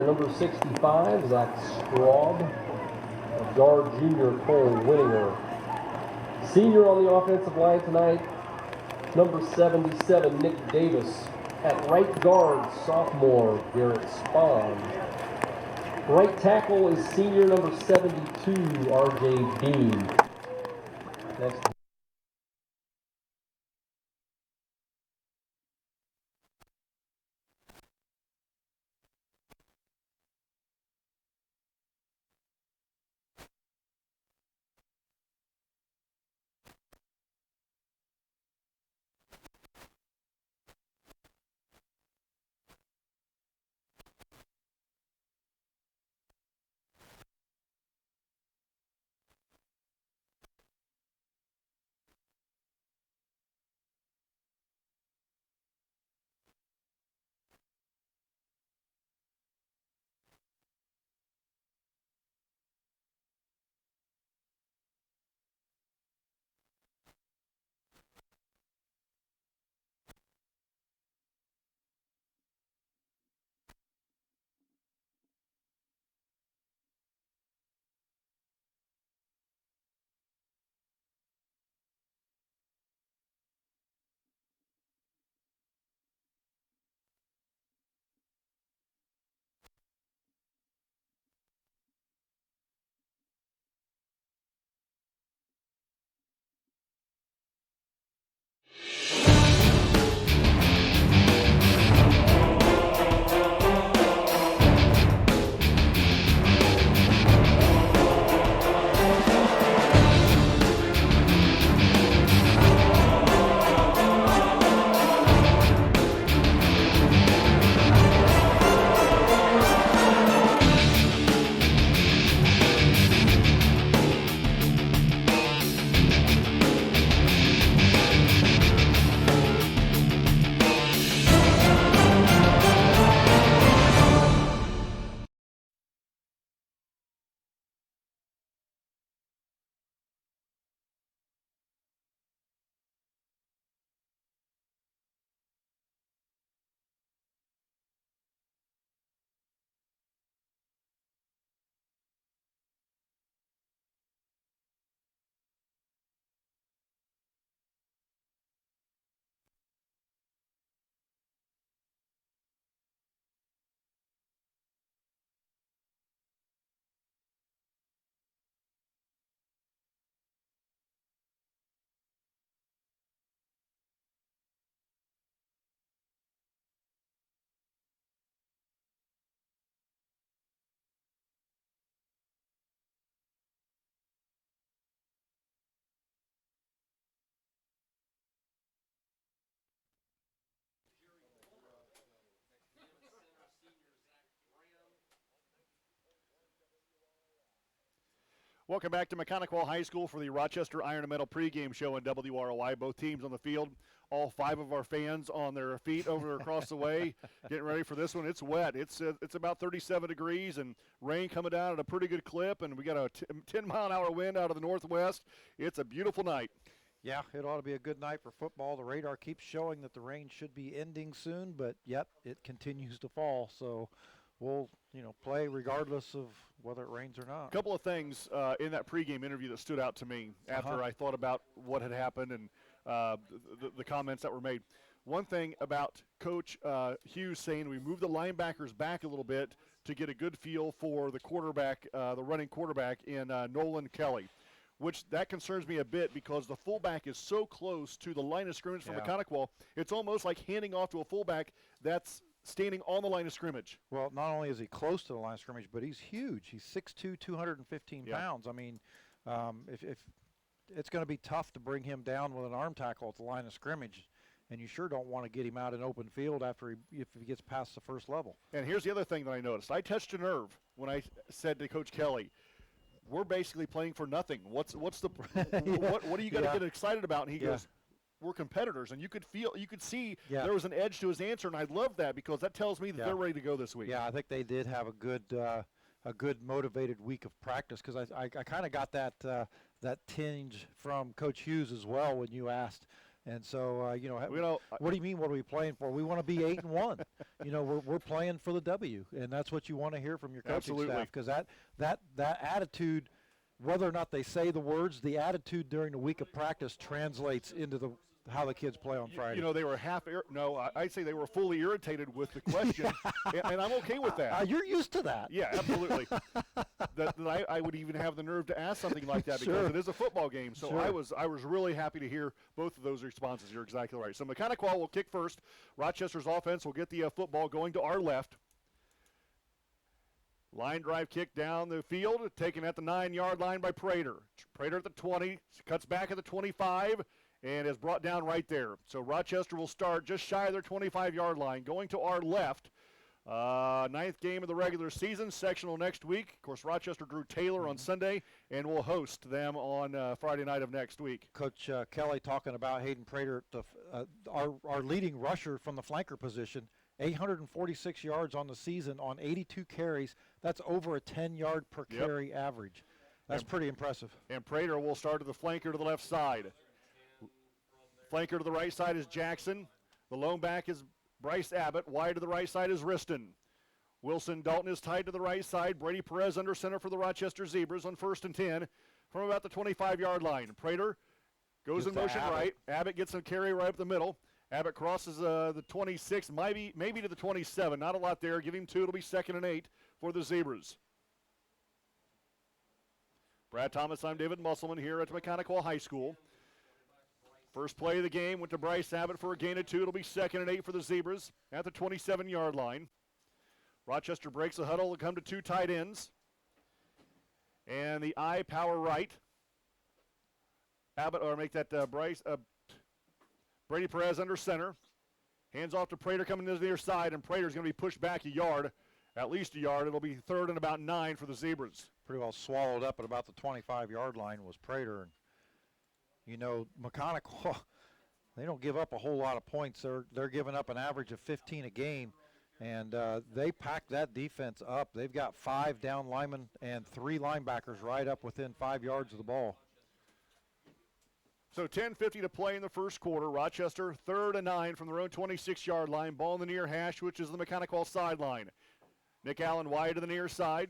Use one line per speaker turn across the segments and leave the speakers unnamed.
Number 65, Zach Straub. Guard junior Cole Winninger. Senior on the offensive line tonight, number 77, Nick Davis. At right guard, sophomore Garrett Spahn. Right tackle is senior number 72, RJ Bean. Next.
Welcome back to Maconaquah High School for the Rochester Iron and Metal pregame show on WROI. Both teams on the field, all 5 of our fans on their feet over across the way, getting ready for this one. It's wet. It's about 37 degrees and rain coming down at a pretty good clip, and we got a 10-mile-an-hour wind out of the northwest. It's a beautiful night.
Yeah, it ought to be a good night for football. The radar keeps showing that the rain should be ending soon, but yet it continues to fall. So we'll, play regardless of whether it rains or not.
A couple of things in that pregame interview that stood out to me after I thought about what had happened and the comments that were made. One thing about Coach Hughes saying we moved the linebackers back a little bit to get a good feel for the quarterback, the running quarterback in Nolan Kelly, which that concerns me a bit because the fullback is so close to the line of scrimmage from Maconaquah. It's almost like handing off to a fullback that's standing on the line of scrimmage.
Well, not only is he close to the line of scrimmage, but he's huge. He's 6'2", 215 pounds. I mean, if it's going to be tough to bring him down with an arm tackle at the line of scrimmage, and you sure don't want to get him out in open field if he gets past the first level.
And here's the other thing that I noticed. I touched a nerve when I said to Coach Kelly, we're basically playing for nothing. What's the what are you going to get excited about? And he goes, we're competitors, and you could see there was an edge to his answer, and I love that because that tells me that they're ready to go this week.
Yeah, I think they did have a good motivated week of practice because I kind of got that tinge from Coach Hughes as well when you asked And so, what do you mean? What are we playing for? We want to be 8-1. We're playing for the W, and that's what you want to hear from your coaching staff, because that attitude, whether or not they say the words, the attitude during the week of practice translates into how the kids play on Friday.
They were I'd say they were fully irritated with the question, and I'm okay with that.
You're used to that.
Yeah, absolutely. that I would even have the nerve to ask something like that because it is a football game. So I was really happy to hear both of those responses. You're exactly right. So Maconaquah will kick first. Rochester's offense will get the football going to our left. Line drive kick down the field, taken at the 9-yard line by Prater. Prater at the 20, cuts back at the 25, and is brought down right there. So Rochester will start just shy of their 25-yard line, going to our left. 9th game of the regular season, sectional next week. Of course, Rochester drew Taylor on Sunday, and will host them on Friday night of next week.
Coach Kelly talking about Hayden Prater, our leading rusher from the flanker position, 846 yards on the season on 82 carries. That's over a 10-yard per carry average. That's pretty impressive.
And Prater will start at the flanker to the left side. Flanker to the right side is Jackson. The lone back is Bryce Abbott. Wide to the right side is Riston. Wilson Dalton is tied to the right side. Brady Perez under center for the Rochester Zebras on 1st and 10 from about the 25-yard line. Prater goes in motion right. Abbott gets a carry right up the middle. Abbott crosses the 26, maybe to the 27. Not a lot there. Give him 2. It'll be 2nd and 8 for the Zebras. Brad Thomas, I'm David Musselman here at Maconaquah High School. First play of the game went to Bryce Abbott for a gain of 2. It'll be 2nd and 8 for the Zebras at the 27-yard line. Rochester breaks the huddle to come to 2 tight ends. And the I power right. Abbott, or make that Brady Perez under center. Hands off to Prater coming to the near side, and Prater's going to be pushed back a yard, at least a yard. It'll be 3rd and about 9 for the Zebras.
Pretty well swallowed up at about the 25-yard line was Prater. Maconaquah, they don't give up a whole lot of points. They're giving up an average of 15 a game, and they pack that defense up. They've got 5 down linemen and 3 linebackers right up within 5 yards of the ball.
So 10:50 to play in the first quarter. Rochester 3rd and 9 from their own 26-yard line. Ball in the near hash, which is the Maconaquah sideline. Nick Allen wide to the near side.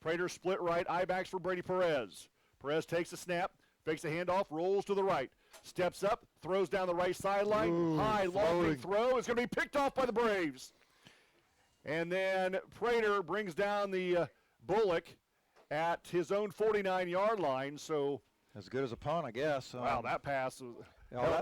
Prater split right. I-backs for Brady Perez. Perez takes a snap, fakes a handoff, rolls to the right. Steps up, throws down the right sideline. High, long throw. It's going to be picked off by the Braves. And then Prater brings down the Bullock at his own 49-yard line. So
as good as a punt, I guess.
Wow, that pass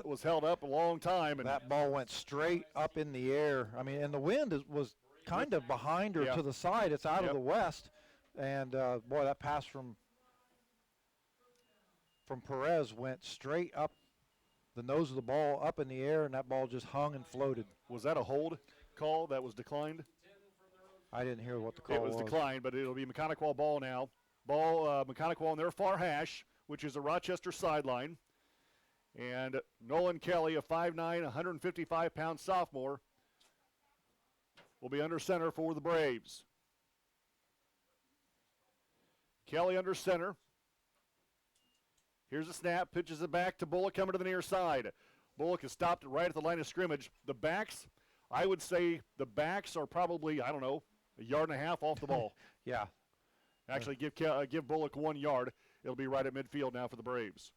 was held up a long time. And
that ball went straight up in the air. I mean, and the wind was kind of behind her to the side. It's out of the west. And, boy, that pass from Perez went straight up the nose of the ball, up in the air, and that ball just hung and floated.
Was that a hold call that was declined?
I didn't hear what the call was.
It was declined, but it'll be Maconaquah ball now. Maconaquah on their far hash, which is the Rochester sideline. And Nolan Kelly, a 5'9", 155-pound sophomore, will be under center for the Braves. Kelly under center. Here's a snap, pitches it back to Bullock coming to the near side. Bullock is stopped right at the line of scrimmage. The backs, I would say the backs are probably, a yard and a half off the ball.
Yeah.
Actually, give Bullock 1 yard. It'll be right at midfield now for the Braves.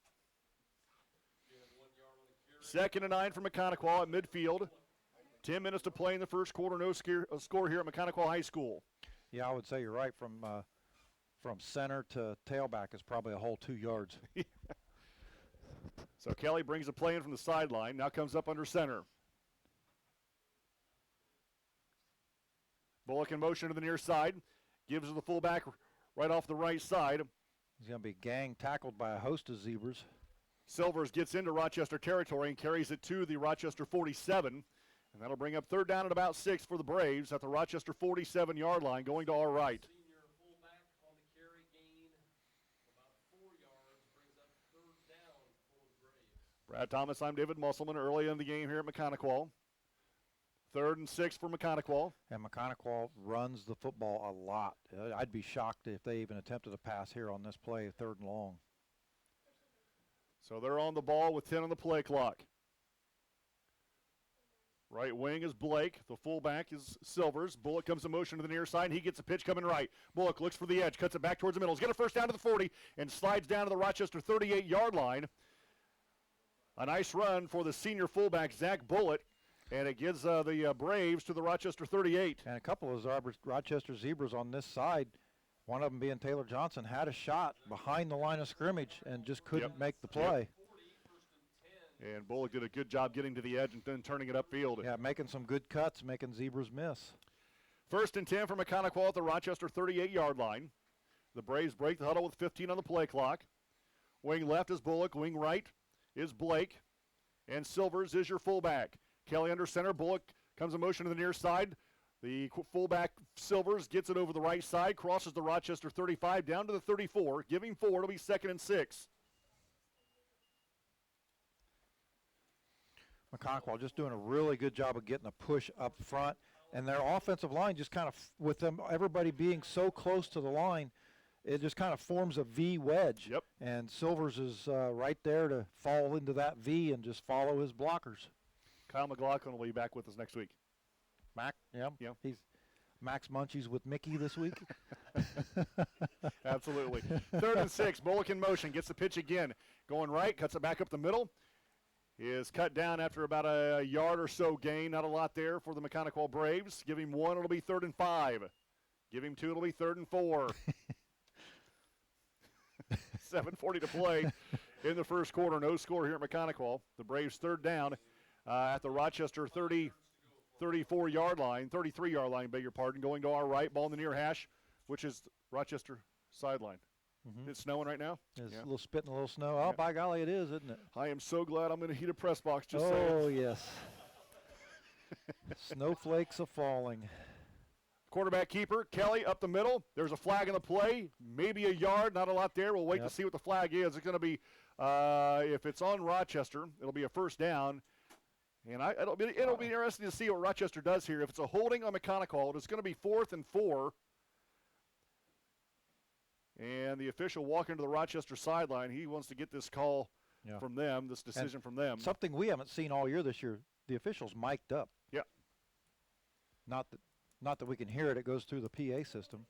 2nd and 9 for Maconaquah at midfield. 10 minutes to play in the first quarter. No score here at Maconaquah High School.
Yeah, I would say you're right. From center to tailback is probably a whole 2 yards.
So Kelly brings the play in from the sideline. Now comes up under center. Bullock in motion to the near side. Gives to the fullback right off the right side.
He's going to be gang tackled by a host of Zebras.
Silvers gets into Rochester territory and carries it to the Rochester 47. And that'll bring up 3rd down and about 6 for the Braves at the Rochester 47-yard line, going to our right. Brad Thomas, I'm David Musselman, early in the game here at Maconaquah. 3rd and 6 for Maconaquah.
And Maconaquah runs the football a lot. I'd be shocked if they even attempted a pass here on this play, 3rd and long.
So they're on the ball with 10 on the play clock. Right wing is Blake. The fullback is Silvers. Bullock comes in motion to the near side, and he gets a pitch coming right. Bullock looks for the edge, cuts it back towards the middle. He's got a first down to the 40 and slides down to the Rochester 38-yard line. A nice run for the senior fullback, Zach Bullock, and it gives the Braves to the Rochester 38.
And a couple of Rochester Zebras on this side, one of them being Taylor Johnson, had a shot behind the line of scrimmage and just couldn't make the play.
And Bullock did a good job getting to the edge and then turning it upfield.
Yeah, making some good cuts, making Zebras miss.
1st and 10 for Maconaquah at the Rochester 38-yard line. The Braves break the huddle with 15 on the play clock. Wing left is Bullock. Wing right is Blake. And Silvers is your fullback. Kelly under center. Bullock comes in motion to the near side. The fullback Silvers gets it over the right side, crosses the Rochester 35 down to the 34, giving 4. It'll be 2nd and 6.
Maconaquah just doing a really good job of getting a push up front, and their offensive line just kind of, with them everybody being so close to the line, it just kind of forms a V wedge.
Yep.
And Silvers is right there to fall into that V and just follow his blockers.
Kyle McLaughlin will be back with us next week.
Mac, yeah. He's Max Munchies with Mickey this week.
Absolutely. 3rd and 6. Bullock in motion, gets the pitch again. Going right, cuts it back up the middle. Is cut down after about a yard or so gain. Not a lot there for the Maconaquah Braves. Give him 1, it'll be 3rd and 5. Give him 2, it'll be 3rd and 4. 7:40 to play in the first quarter. No score here at Maconaquah. The Braves 3rd down at the Rochester 34-yard line, 33-yard line, beg your pardon. Going to our right, ball in the near hash, which is Rochester sideline. Mm-hmm. It's snowing right now?
It's a little spitting a little snow. Oh, by golly, it is, isn't it?
I am so glad I'm going to heat a press box, just
saying.
saying.
Oh, yes. Snowflakes are falling.
Quarterback keeper, Kelly up the middle. There's a flag in the play, maybe a yard, not a lot there. We'll wait to see what the flag is. It's going to be, if it's on Rochester, it'll be a 1st down. And it'll be interesting to see what Rochester does here. If it's a holding on Maconaquah, it's going to be 4th and 4. And the official walking to the Rochester sideline, he wants to get this call from them, this decision from them.
Something we haven't seen all year this year, the officials mic'd up.
Yeah.
Not that we can hear it, it goes through the PA system.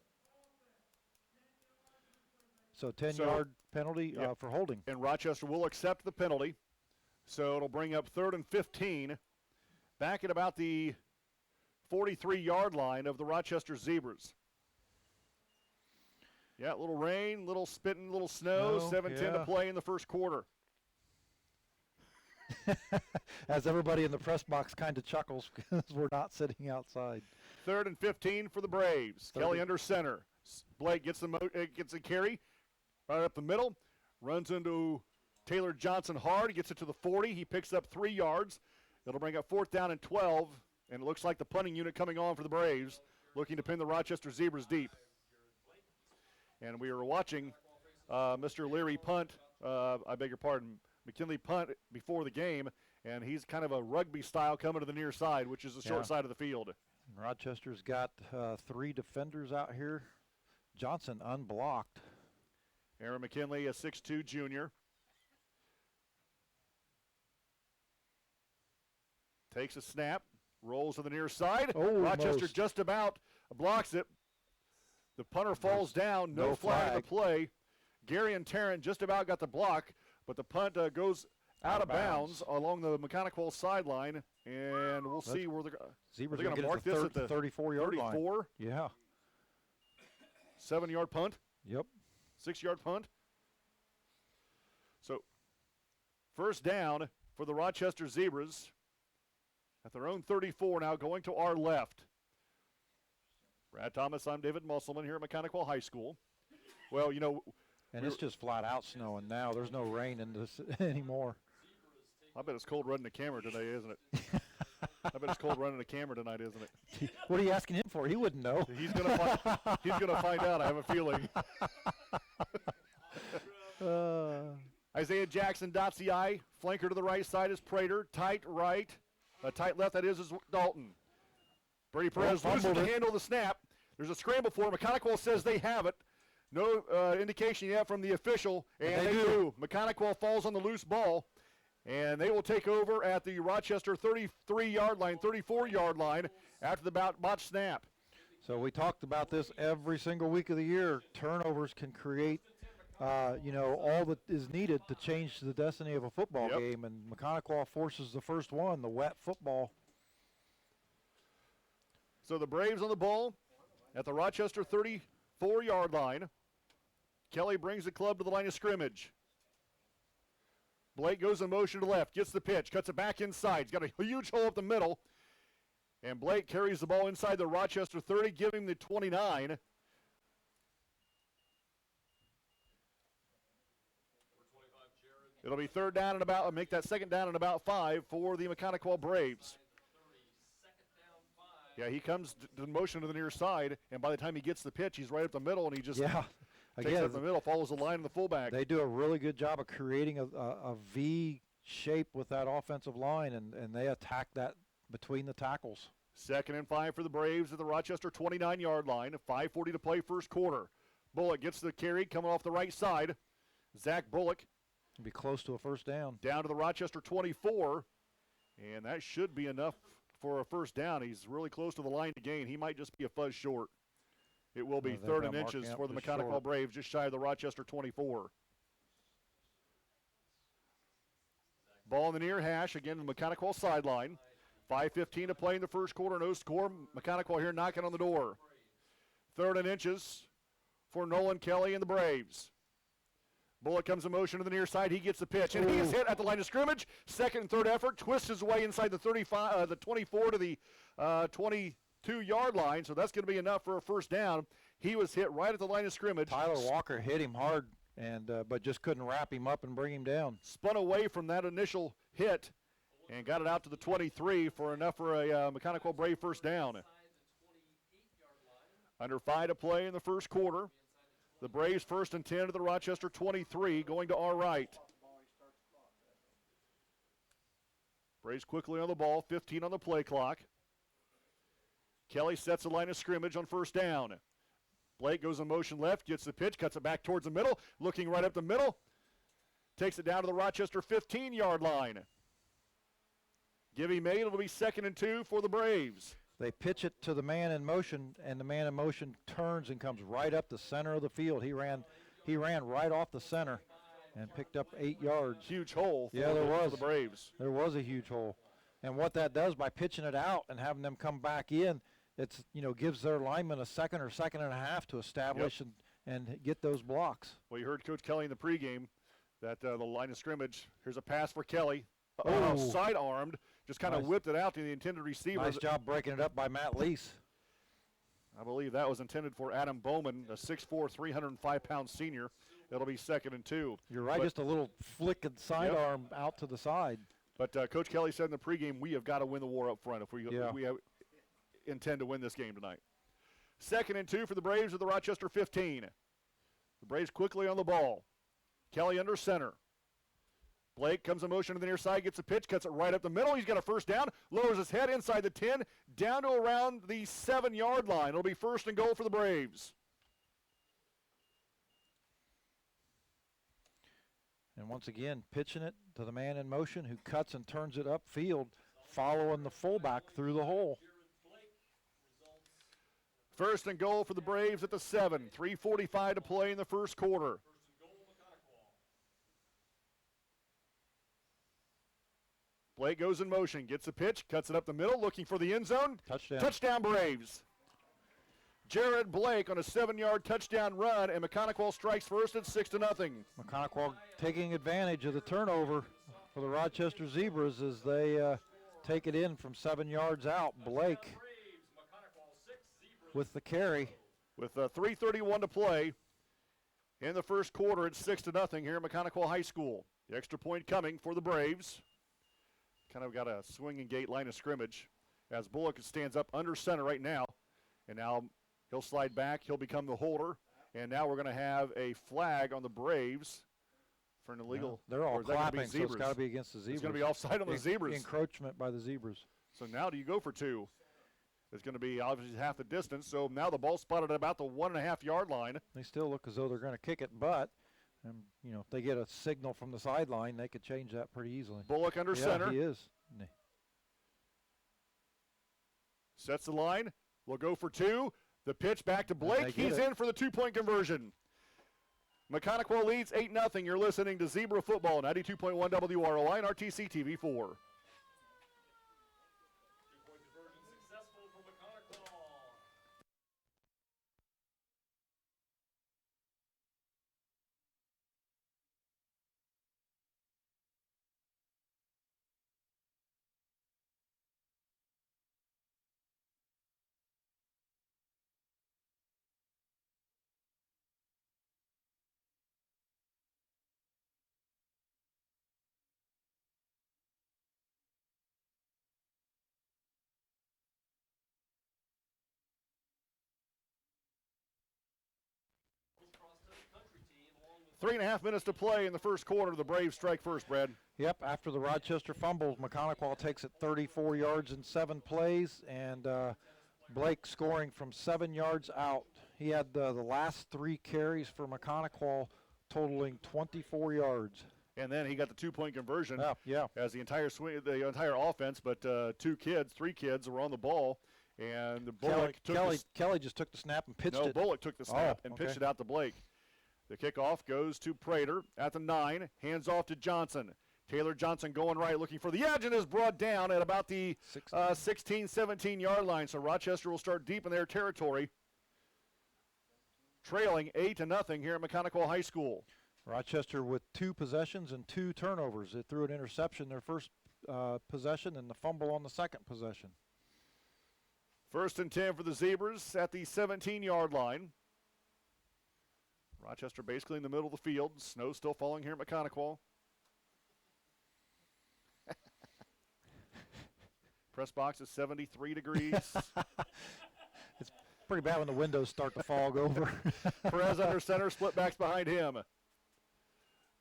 So 10-yard penalty for holding.
And Rochester will accept the penalty. So it'll bring up 3rd and 15, back at about the 43-yard line of the Rochester Zebras. Yeah, a little rain, little spitting, little snow, 7:10 to play in the first quarter.
As everybody in the press box kind of chuckles because we're not sitting outside.
3rd and 15 for the Braves. Kelly under center. Blake gets a carry right up the middle, runs into Taylor Johnson hard. He gets it to the 40. He picks up 3 yards. It'll bring up 4th down and 12, and it looks like the punting unit coming on for the Braves, looking to pin the Rochester Zebras deep. And we were watching Mr. Leary punt, I beg your pardon, McKinley punt before the game, and he's kind of a rugby style coming to the near side, which is the short side of the field.
Rochester's got 3 defenders out here. Johnson unblocked.
Aaron McKinley, a 6'2 junior. Takes a snap, rolls to the near side. Rochester just about blocks it. The punter falls down, no flag to play. Gary and Tarrant just about got the block, but the punt goes out of bounds along the Maconaquah sideline, and we'll see where they're going to mark this at the
34-yard line.
34?
Yeah.
7-yard punt?
Yep.
6-yard punt? So, 1st down for the Rochester Zebras at their own 34 now, going to our left. Brad Thomas, I'm David Musselman here at Maconaquah High School. Well, you know.
And it's just flat out snowing now. There's no rain in this anymore.
I bet it's cold running the camera today, isn't it? I bet it's cold running the camera tonight, isn't it?
What are you asking him for? He wouldn't know.
He's gonna find out, I have a feeling. Isaiah Jackson dots the I. Flanker to the right side is Prater. Tight right. Tight left, that is Dalton. Brady Perez loses the handle of the snap. There's a scramble for him. Maconaquah says they have it. No indication yet from the official, and they do. Maconaquah falls on the loose ball, And they will take over at the Rochester 33-yard line, 34-yard line after the botch snap.
So we talked about this every single week of the year. Turnovers can create, all that is needed to change the destiny of a football game. And Maconaquah forces the first one, the wet football.
So the Braves on the ball at the Rochester 34-yard line. Kelly brings the club to the line of scrimmage. Blake goes in motion to left, gets the pitch, cuts it back inside. He's got a huge hole up the middle. And Blake carries the ball inside the Rochester 30, giving him the 29. It'll be third down and about, make that second down and about 5 for the Maconaquah Braves. Yeah, he comes to motion to the near side, and by the time he gets the pitch, he's right up the middle, and he just takes it up the middle, follows the line of the fullback.
They do a really good job of creating a V shape with that offensive line, and they attack that between the tackles.
2nd and 5 for the Braves at the Rochester 29-yard line. 5:40 to play first quarter. Bullock gets the carry coming off the right side. Zach Bullock.
Be close to a first down.
Down to the Rochester 24, and that should be enough for a first down. He's really close to the line to gain. He might just be a fuzz short. It will be 3rd and inches for the Maconaquah Braves, just shy of the Rochester 24. Ball in the near hash, again, the Maconaquah sideline. 5:15 to play in the first quarter, no score. Maconaquah here knocking on the door. 3rd and inches for Nolan Kelly and the Braves. Bullock comes in motion to the near side. He gets the pitch, and he is hit at the line of scrimmage. 2nd and 3rd effort, twists his way inside the 24 to the 22-yard line, so that's going to be enough for a first down. He was hit right at the line of scrimmage.
Tyler Walker hit him hard, but just couldn't wrap him up and bring him down.
Spun away from that initial hit and got it out to the 23 for enough for a Maconaquah Brave first down. Under 5 to play in the first quarter. The Braves 1st and 10 to the Rochester 23, going to our right. Braves quickly on the ball, 15 on the play clock. Kelly sets the line of scrimmage on first down. Blake goes in motion left, gets the pitch, cuts it back towards the middle, looking right up the middle. Takes it down to the Rochester 15-yard line. Give him 8, it'll be 2nd and 2 for the Braves.
They pitch it to the man in motion, and the man in motion turns and comes right up the center of the field. He ran right off the center and picked up 8 yards.
Huge hole
for the
Braves.
There was a huge hole. And what that does by pitching it out and having them come back in, it's gives their linemen a second or second and a half to establish and get those blocks.
Well, you heard Coach Kelly in the pregame that the line of scrimmage, here's a pass for Kelly. Side-armed, just kind of whipped it out to the intended receiver.
Nice job breaking it up by Matt Lease.
I believe that was intended for Adam Bowman, a 6'4", 305-pound senior. It'll be 2nd and 2.
You're right, just a little flick and sidearm out to the side.
But Coach Kelly said in the pregame, we have got to win the war up front if we intend to win this game tonight. 2nd and 2 for the Braves at the Rochester 15. The Braves quickly on the ball. Kelly under center. Blake comes in motion to the near side, gets a pitch, cuts it right up the middle. He's got a first down, lowers his head inside the 10, down to around the 7-yard line. It'll be 1st and goal for the Braves.
And once again, pitching it to the man in motion who cuts and turns it upfield, following the fullback through the hole.
1st and goal for the Braves at the 7. 3:45 to play in the first quarter. Blake goes in motion, gets a pitch, cuts it up the middle, looking for the end zone.
Touchdown.
Touchdown Braves. Jared Blake on a 7-yard touchdown run, and Maconaquah strikes first at 6-0.
Maconaquah taking advantage of the turnover for the Rochester Zebras as they take it in from 7 yards out. Blake with the carry.
With 3:31 to play in the first quarter, it's 6-0 here at Maconaquah High School. The extra point coming for the Braves. Kind of got a swinging gate line of scrimmage as Bullock stands up under center right now. And now he'll slide back. He'll become the holder. And now we're going to have a flag on the Braves for an illegal.
They're all clapping, so it's got to be against the Zebras.
It's going to be offside on the Zebras.
Encroachment by the Zebras.
So now do you go for 2? It's going to be obviously half the distance. So now the ball spotted at about the 1.5-yard line.
They still look as though they're going to kick it, but And, you know, if they get a signal from the sideline, they could change that pretty easily.
Bullock under center.
Yeah, he is.
Sets the line. We'll go for two. The pitch back to Blake. He's in for the two-point conversion. Maconaquah leads 8-0. You're listening to Zebra Football, 92.1 WROI and RTC TV4.
Two-point conversion successful for Maconaquah.
3.5 minutes to play in the first quarter. The Braves strike first, Brad.
Yep, after the Rochester fumbles, Maconaquah takes it 34 yards in 7 plays, and Blake scoring from 7 yards out. He had the last 3 carries for Maconaquah totaling 24 yards.
And then he got the two-point conversion.
Yeah.
As the entire entire offense, but 3 kids were on the ball, and the Bullock
Kelly just took the snap and pitched it.
No, Bullock took the snap and pitched it out to Blake. The kickoff goes to Prater at the 9, hands off to Johnson. Taylor Johnson going right, looking for the edge, and is brought down at about the 16, 17-yard line. So Rochester will start deep in their territory, trailing 8-0 here at Maconaquah High School.
Rochester with 2 possessions and 2 turnovers. They threw an interception their first possession and the fumble on the second possession.
1st and 10 for the Zebras at the 17-yard line. Rochester basically in the middle of the field. Snow still falling here at Maconaquah. Press box is 73 degrees.
It's pretty bad when the windows start to fog over.
Perez under center, split backs behind him.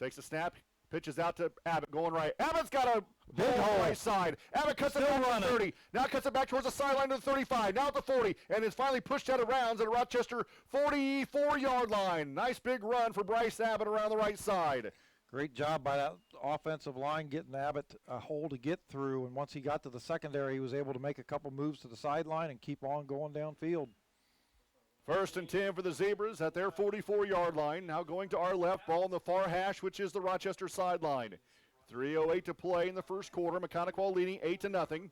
Takes a snap, pitches out to Abbott going right. Abbott's got a big hole right side. Abbott cuts it down to the 30. Now cuts it back towards the sideline to the 35. Now at the 40. And it's finally pushed out of rounds at a Rochester 44-yard line. Nice big run for Bryce Abbott around the right side.
Great job by that offensive line getting Abbott a hole to get through. And once he got to the secondary, he was able to make a couple moves to the sideline and keep on going downfield.
1st and 10 for the Zebras at their 44-yard line. Now going to our left, ball in the far hash, which is the Rochester sideline. 3:08 to play in the first quarter. Maconaquah leading 8-0.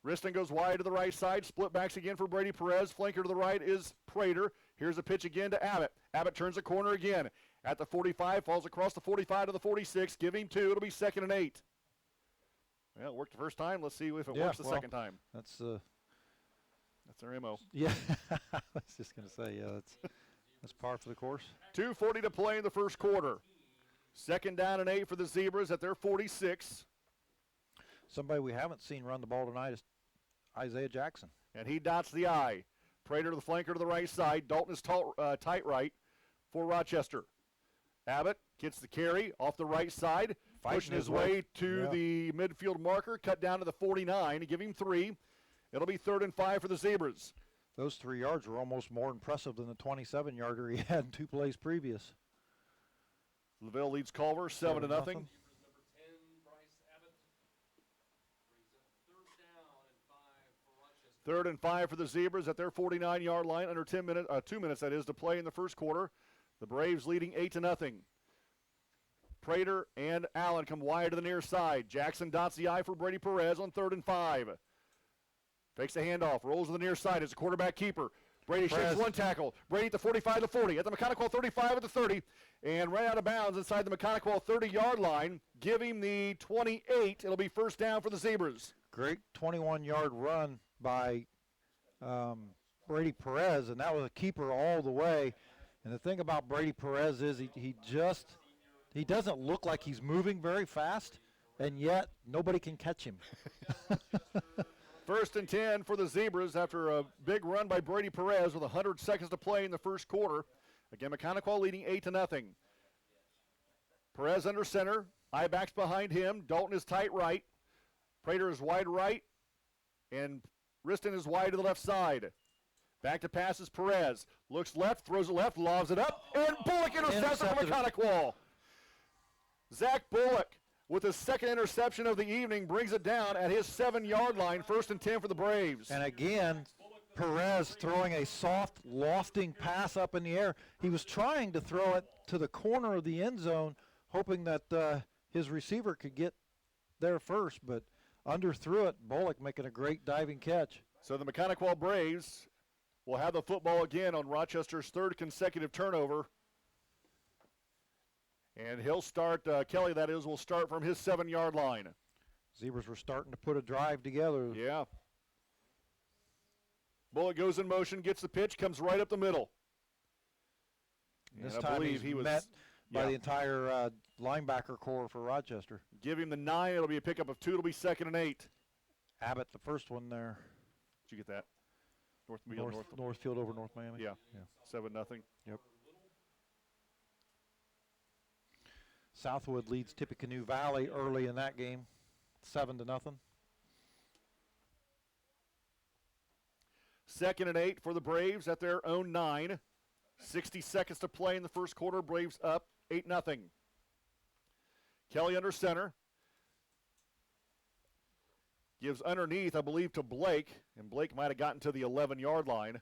Riston goes wide to the right side. Split backs again for Brady Perez. Flanker to the right is Prater. Here's a pitch again to Abbott. Abbott turns the corner again. At the 45, falls across the 45 to the 46. Give him 2. It'll be 2nd and 8. Well, it worked the first time. Let's see if it works the second time.
That's
their MO.
Yeah, I was just going to say, that's par for the course.
2:40 to play in the first quarter. 2nd down and 8 for the Zebras at their 46.
Somebody we haven't seen run the ball tonight is Isaiah Jackson.
And he dots the I. Prater to the flanker to the right side. Dalton is tight right for Rochester. Abbott gets the carry off the right side, pushing his way to the midfield marker, cut down to the 49 to give him 3. It'll be 3rd and 5 for the Zebras.
Those 3 yards were almost more impressive than the 27-yarder he had in 2 plays previous.
LaVille leads Culver 7-0. 3rd and 5 for the Zebras at their 49-yard line. Under 2 minutes that is to play in the first quarter. The Braves leading 8-0. Prater and Allen come wide to the near side. Jackson dots the I for Brady Perez on 3rd and 5. Fakes the handoff, rolls to the near side as a quarterback keeper. Brady shakes one tackle. Brady at the 45 to 40. At the Maconaquah 35 at the 30. And ran out of bounds inside the Maconaquah 30-yard line. Give him the 28. It'll be 1st down for the Zebras.
Great 21-yard run by Brady Perez, and that was a keeper all the way. And the thing about Brady Perez is he doesn't look like he's moving very fast, and yet nobody can catch him.
1st and 10 for the Zebras after a big run by Brady Perez with 100 seconds to play in the first quarter. Again, Maconaquah leading 8-0. Perez under center. I-backs behind him. Dalton is tight right. Prater is wide right. And Riston is wide to the left side. Back to passes Perez. Looks left, throws it left, lobs it up, and Bullock intercepts it from Maconaquah. Zach Bullock, with his second interception of the evening, brings it down at his 7-yard line, 1st and 10 for the Braves.
And again, Perez throwing a soft, lofting pass up in the air. He was trying to throw it to the corner of the end zone, hoping that his receiver could get there first, but underthrew it. Bullock making a great diving catch.
So the Maconaquah Braves will have the football again on Rochester's 3rd consecutive turnover. And he'll start, Kelly that is, will start from his 7-yard line.
Zebras were starting to put a drive together.
Yeah. Bullock goes in motion, gets the pitch, comes right up the middle.
This time he's met by the entire linebacker corps for Rochester.
Give him the 9. It'll be a pickup of 2. It'll be 2nd and 8.
Abbott, the first one there.
Did you get that?
Northfield over North Miami.
Yeah. 7-0.
Yep. Southwood leads Tippecanoe Valley early in that game, 7-0.
2nd and 8 for the Braves at their own 9. 60 seconds to play in the first quarter. Braves up 8-0. Kelly under center. Gives underneath, I believe, to Blake, and Blake might have gotten to the 11-yard line.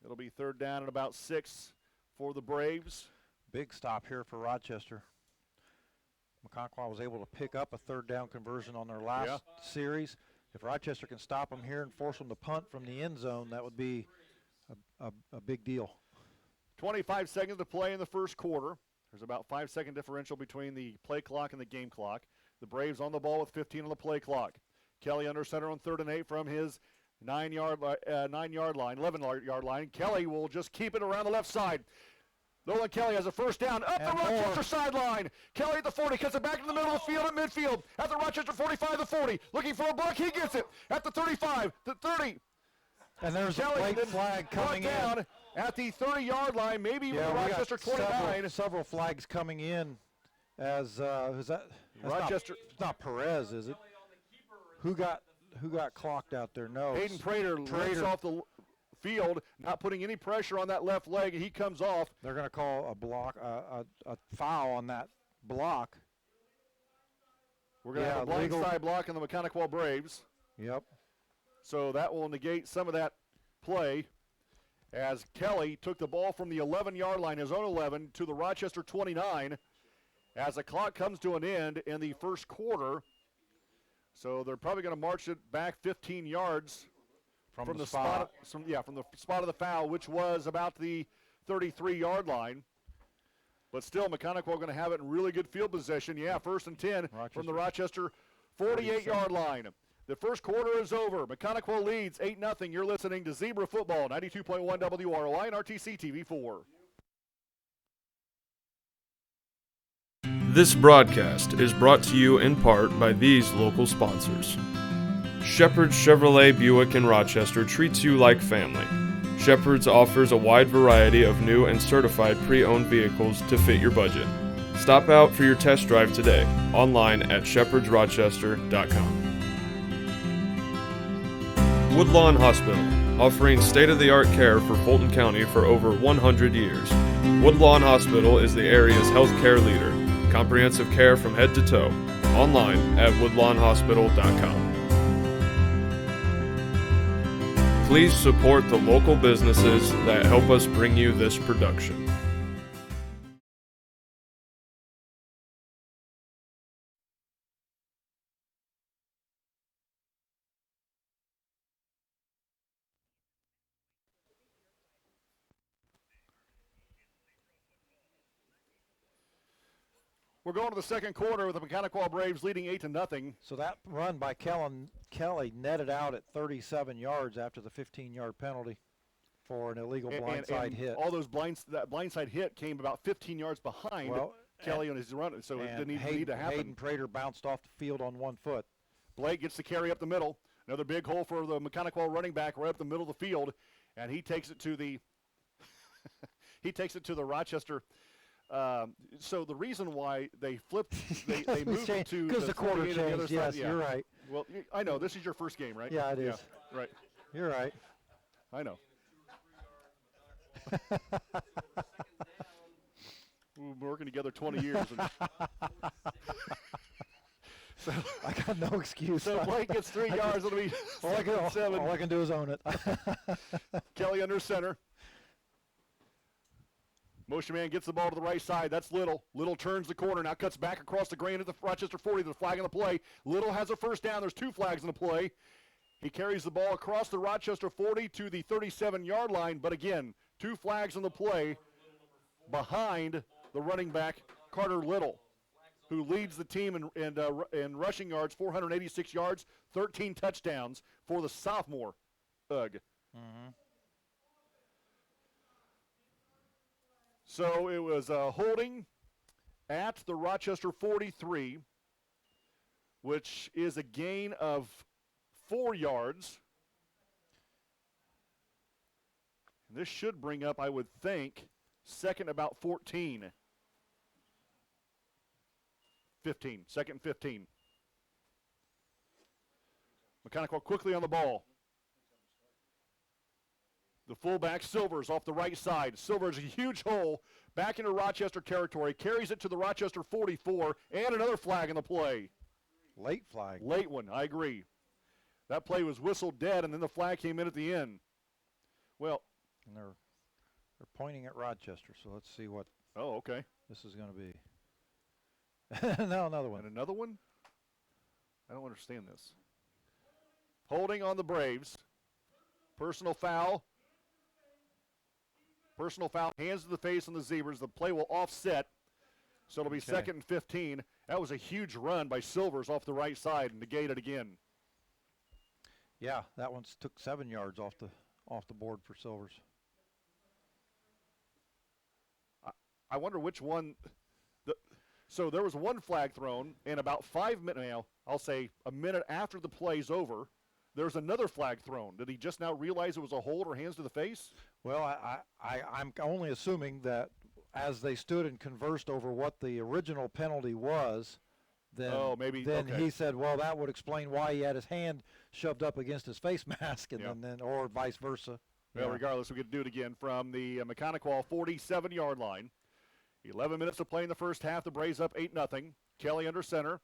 It'll be 3rd down and about 6 for the Braves.
Big stop here for Rochester. Maconaquah was able to pick up a 3rd down conversion on their last series. If Rochester can stop them here and force them to punt from the end zone, that would be a big deal.
25 seconds to play in the first quarter. There's about 5-second differential between the play clock and the game clock. The Braves on the ball with 15 on the play clock. Kelly under center on 3rd and 8 from his 11-yard line. Kelly will just keep it around the left side. Nolan Kelly has a 1st down up the Rochester sideline. Kelly at the 40, cuts it back to the middle of the field at midfield. At the Rochester 45, the 40. Looking for a block, he gets it. At the 35, the 30.
And there's
Kelly
a white flag coming
down
in.
At the 30-yard line, maybe even the Rochester 29.
Several flags coming in as, is that?
Rochester.
It's not Perez, is it? Who got clocked out there? No.
Hayden Prater limps off the field, not putting any pressure on that left leg, and he comes off.
They're going to call a block, a foul on that block.
We're going to have a blindside block on the Maconaquah Braves.
Yep.
So that will negate some of that play as Kelly took the ball from the 11-yard line, his own 11, to the Rochester 29 as the clock comes to an end in the first quarter. So they're probably going to march it back 15 yards from the spot. From the spot of the foul, which was about the 33-yard line. But still, Maconaquah going to have it in really good field position. 1st and 10 from the Rochester 48-yard line. The first quarter is over. Maconaquah leads 8-0. You're listening to Zebra Football, 92.1 WROI and RTC TV4.
This broadcast is brought to you in part by these local sponsors. Shepherd's Chevrolet Buick in Rochester treats you like family. Shepherd's offers a wide variety of new and certified pre-owned vehicles to fit your budget. Stop out for your test drive today, online at shepherdsrochester.com. Woodlawn Hospital, offering state-of-the-art care for Fulton County for over 100 years. Woodlawn Hospital is the area's healthcare leader. Comprehensive care from head to toe. Online at woodlawnhospital.com. Please support the local businesses that help us bring you this production.
We're going to the second quarter with the Maconaquah Braves leading 8-0.
So that run by Kelly netted out at 37 yards after the 15-yard penalty for an illegal blindside hit.
All those that blindside hit came about 15 yards behind Kelly on his run, so it didn't even need to happen.
Hayden Prater bounced off the field on 1 foot.
Blake gets the carry up the middle. Another big hole for the Maconaquah running back right up the middle of the field, and he takes it to the Rochester. So the reason why they flipped, they moved it to
because the quarter changed. Yes, you're right.
Well, I know. This is your first game, right?
Yeah, it is.
Yeah, right.
You're right.
I know. We've been working together 20 years. So
I got no excuse.
So Blake gets 3 yards. It'll be
all I can do is own it.
Kelly under center. Motion man gets the ball to the right side. That's Little. Little turns the corner. Now cuts back across the grain at the Rochester 40. There's a flag on the play. Little has a first down. There's 2 flags in the play. He carries the ball across the Rochester 40 to the 37-yard line. But again, 2 flags in the play behind the running back, Carter Little, who leads the team in rushing yards, 486 yards, 13 touchdowns for the sophomore. Ugh.
Mm-hmm.
So it was holding at the Rochester 43, which is a gain of 4 yards. And this should bring up, I would think, second about 14. 15, second and 15. Maconaquah quickly on the ball. The fullback, Silvers, off the right side. Silvers, a huge hole back into Rochester territory, carries it to the Rochester 44, and another flag in the play.
Late flag.
Late one, I agree. That play was whistled dead, and then the flag came in at the end. Well.
And they're pointing at Rochester, so let's see what
okay.
This is going to be. No, another one.
And another one? I don't understand this. Holding on the Braves. Personal foul. Personal foul, hands to the face on the Zebras. The play will offset, so it'll be second and 15. That was a huge run by Silvers off the right side and negated again.
Yeah, that one took 7 yards off the board for Silvers.
I wonder which one. So there was one flag thrown, and about 5 minutes, now, I'll say a minute after the play's over, there's another flag thrown. Did he just now realize it was a hold or hands to the face?
Well, I'm only assuming that as they stood and conversed over what the original penalty was, then, he said, well, that would explain why he had his hand shoved up against his face mask, and then or vice versa.
Well, regardless, we get to do it again from the Maconaquah 47-yard line. 11 minutes to play in the first half. The Braves up 8-0. Kelly under center.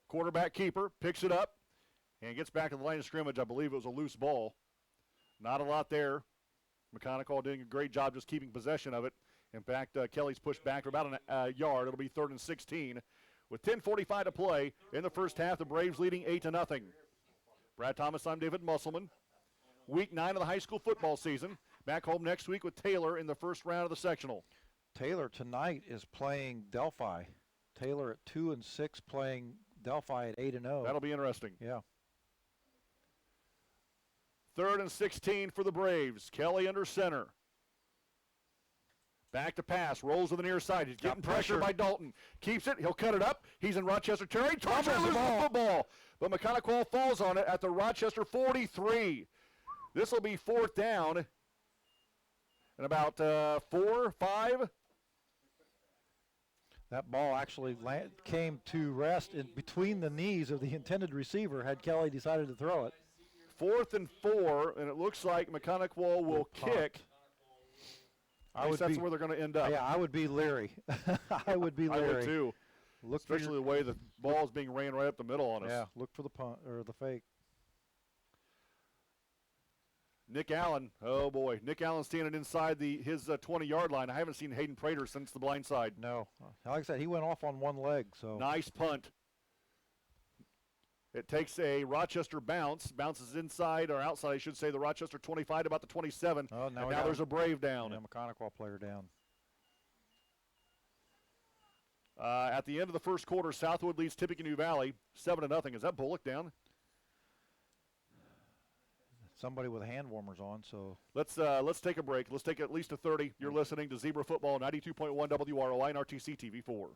Quarterback keeper picks it up and gets back to the line of scrimmage. I believe it was a loose ball. Not a lot there. Maconaquah doing a great job just keeping possession of it. In fact, Kelly's pushed back for about a yard. It'll be 3rd and 16. With 10:45 to play in the first half, the Braves leading 8-0. Brad Thomas, I'm David Musselman. Week 9 of the high school football season. Back home next week with Taylor in the first round of the sectional.
Taylor tonight is playing Delphi. Taylor at 2-6 playing Delphi at 8-0.
That'll be interesting.
Yeah.
3rd and 16 for the Braves. Kelly under center. Back to pass. Rolls to the near side. He's getting pressure by Dalton. Keeps it. He'll cut it up. He's in Rochester territory. Touchdown, loses the football. But Maconaquah falls on it at the Rochester 43. This will be 4th down. And about 4, 5.
That ball actually came to rest in between the knees of the intended receiver had Kelly decided to throw it.
4th and 4, and it looks like Maconaquah will kick. That's where they're going to end up.
Yeah, I would be leery. I would be leery.
I would too. Especially the way the ball is being ran right up the middle on us.
Yeah, look for the punt or the fake.
Nick Allen, oh boy. Nick Allen standing inside his 20-yard line. I haven't seen Hayden Prater since the blind side.
No. Like I said, he went off on one leg. So
nice punt. It takes a Rochester bounce. Bounces inside or outside, I should say, the Rochester 25 to about the 27.
Oh,
now there's a Brave down.
Yeah, Maconaquah player down.
At the end of the first quarter, Southwood leads Tippecanoe Valley 7-0. Is that Bullock down?
Somebody with hand warmers on, so
let's take a break. Let's take at least a 30. You're listening to Zebra Football 92.1 WROI and RTC TV4.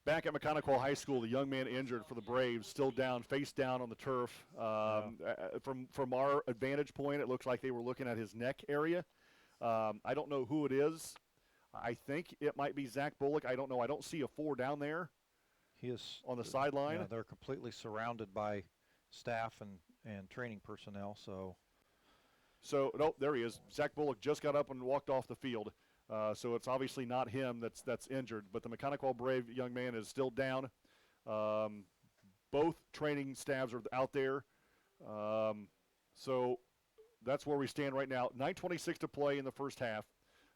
Back at Maconaquah High School, the young man injured for the Braves, still down, face down on the turf. From our vantage point, it looks like they were looking at his neck area. I don't know who it is. I think it might be Zach Bullock. I don't know. I don't see a 4 down there.
He is
on the sideline.
Yeah, they're completely surrounded by staff and training personnel.
So no, there he is. Zach Bullock just got up and walked off the field. So it's obviously not him that's injured, but the Maconaquah Brave young man is still down. Both training staffs are out there. So that's where we stand right now. 9:26 to play in the first half.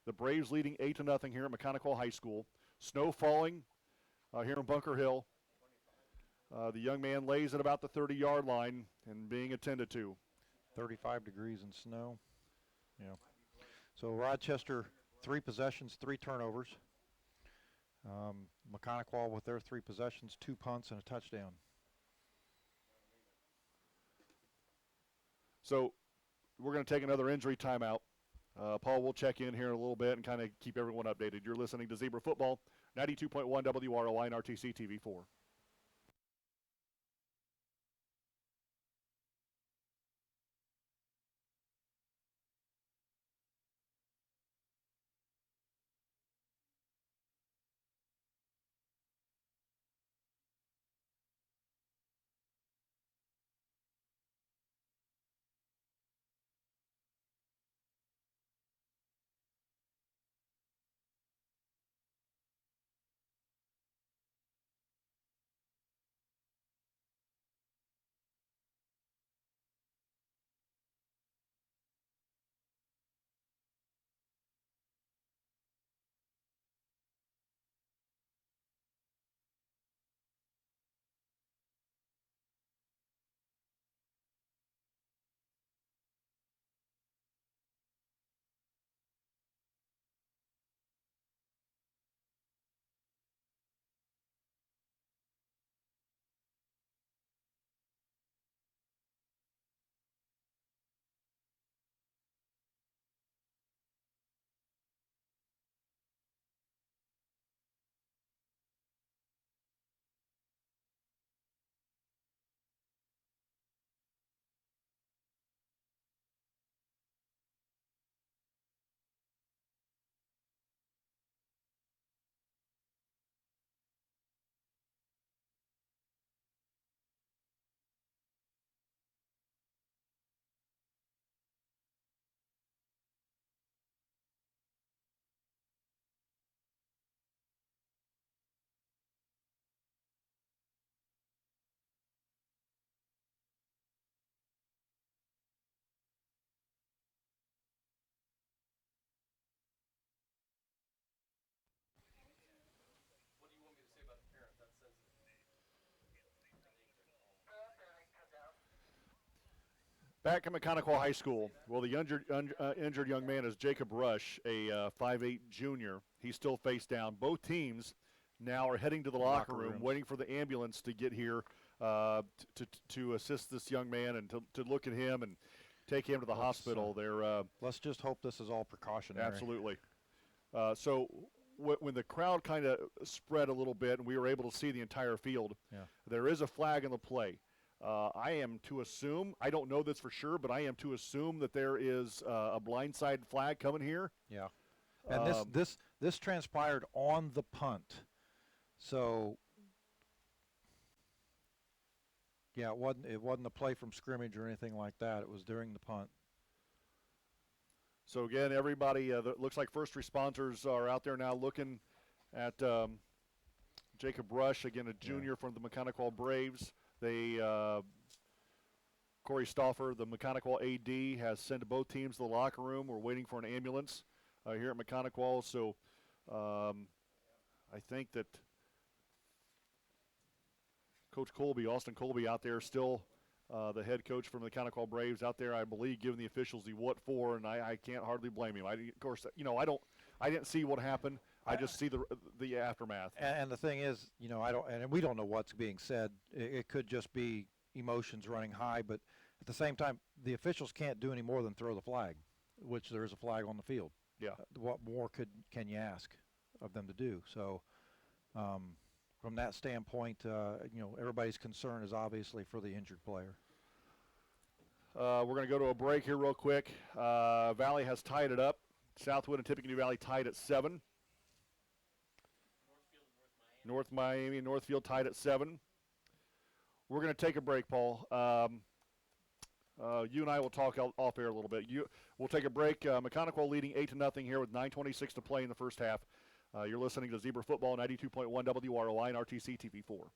The Braves leading 8-0 here at Maconaquah High School. Snow falling here in Bunker Hill. The young man lays at about the 30-yard line and being attended to.
35 degrees and snow. Yeah. So Rochester, 3 possessions, 3 turnovers. Maconaquah with their 3 possessions, 2 punts and a touchdown.
So we're going to take another injury timeout. Paul, we'll check in here in a little bit and kind of keep everyone updated. You're listening to Zebra Football, 92.1 WROI and RTC TV4. Back at Maconaquah High School, well, the injured young man is Jacob Rush, a 5'8 junior. He's still face down. Both teams now are heading to the locker room, waiting for the ambulance to get here to assist this young man and to look at him and take him to the hospital.
Let's just hope this is all precautionary.
Absolutely. So when the crowd kind of spread a little bit and we were able to see the entire field, there is a flag in the play. I am to assume, I don't know this for sure, but I am to assume that there is a blindside flag coming here.
Yeah. And this transpired on the punt. So yeah, it wasn't a play from scrimmage or anything like that. It was during the punt.
So again, everybody looks like first responders are out there now looking at Jacob Rush, again a junior from the Maconaquah Braves. Corey Stauffer, the Maconaquah AD, has sent both teams to the locker room. We're waiting for an ambulance here at Maconaquah. So I think that Coach Colby, Austin Colby, out there still the head coach from the Maconaquah Braves out there, I believe, giving the officials the what for, and I can't hardly blame him. Of course, I didn't see what happened. I just see the aftermath.
And the thing is, and we don't know what's being said. It could just be emotions running high, but at the same time, the officials can't do any more than throw the flag, which there is a flag on the field.
Yeah.
What more can you ask of them to do? So, from that standpoint, you know, everybody's concern is obviously for the injured player.
We're going to go to a break here real quick. Valley has tied it up. Southwood and Tippecanoe Valley tied at 7. North Miami and Northfield tied at 7. We're going to take a break, Paul. You and I will talk off air a little bit. We'll take a break. Maconaquah leading 8-0 here with 9:26 to play in the first half. You're listening to Zebra Football 92.1 WROI and RTC TV4.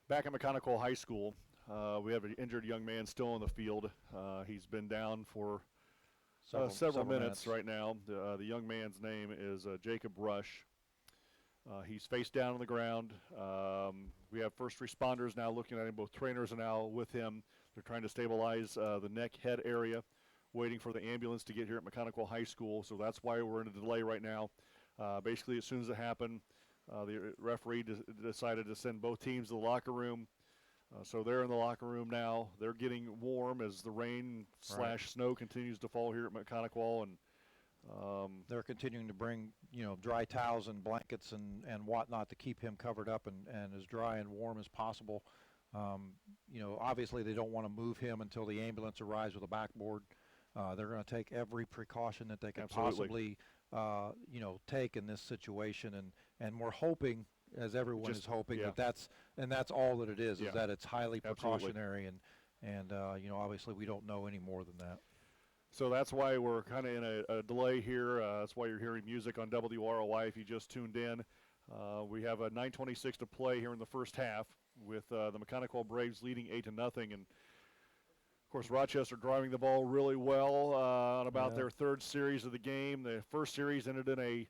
Back at Maconaquah High School, we have an injured young man still on the field. He's been down for several minutes right now. The young man's name is Jacob Rush. He's face down on the ground. We have first responders now looking at him. Both trainers are now with him. They're trying to stabilize the neck head area, waiting for the ambulance to get here at Maconaquah High School. So that's why we're in a delay right now. Basically, as soon as it happened, the referee decided to send both teams to the locker room. So they're in the locker room now. They're getting warm as the rain / snow continues to fall here at Maconaquah, and
they're continuing to bring, dry towels and blankets and whatnot to keep him covered up and as dry and warm as possible. Obviously they don't want to move him until the ambulance arrives with a backboard. They're going to take every precaution that they can possibly, take in this situation, and we're hoping, as everyone is hoping, that's all that it is that it's highly precautionary, and obviously we don't know any more than that.
So that's why we're kind of in a delay here. That's why you're hearing music on WROI if you just tuned in. We have a 9:26 to play here in the first half with the Maconaquah Braves leading 8-0, and of course Rochester driving the ball really well on about their third series of the game. The first series ended in a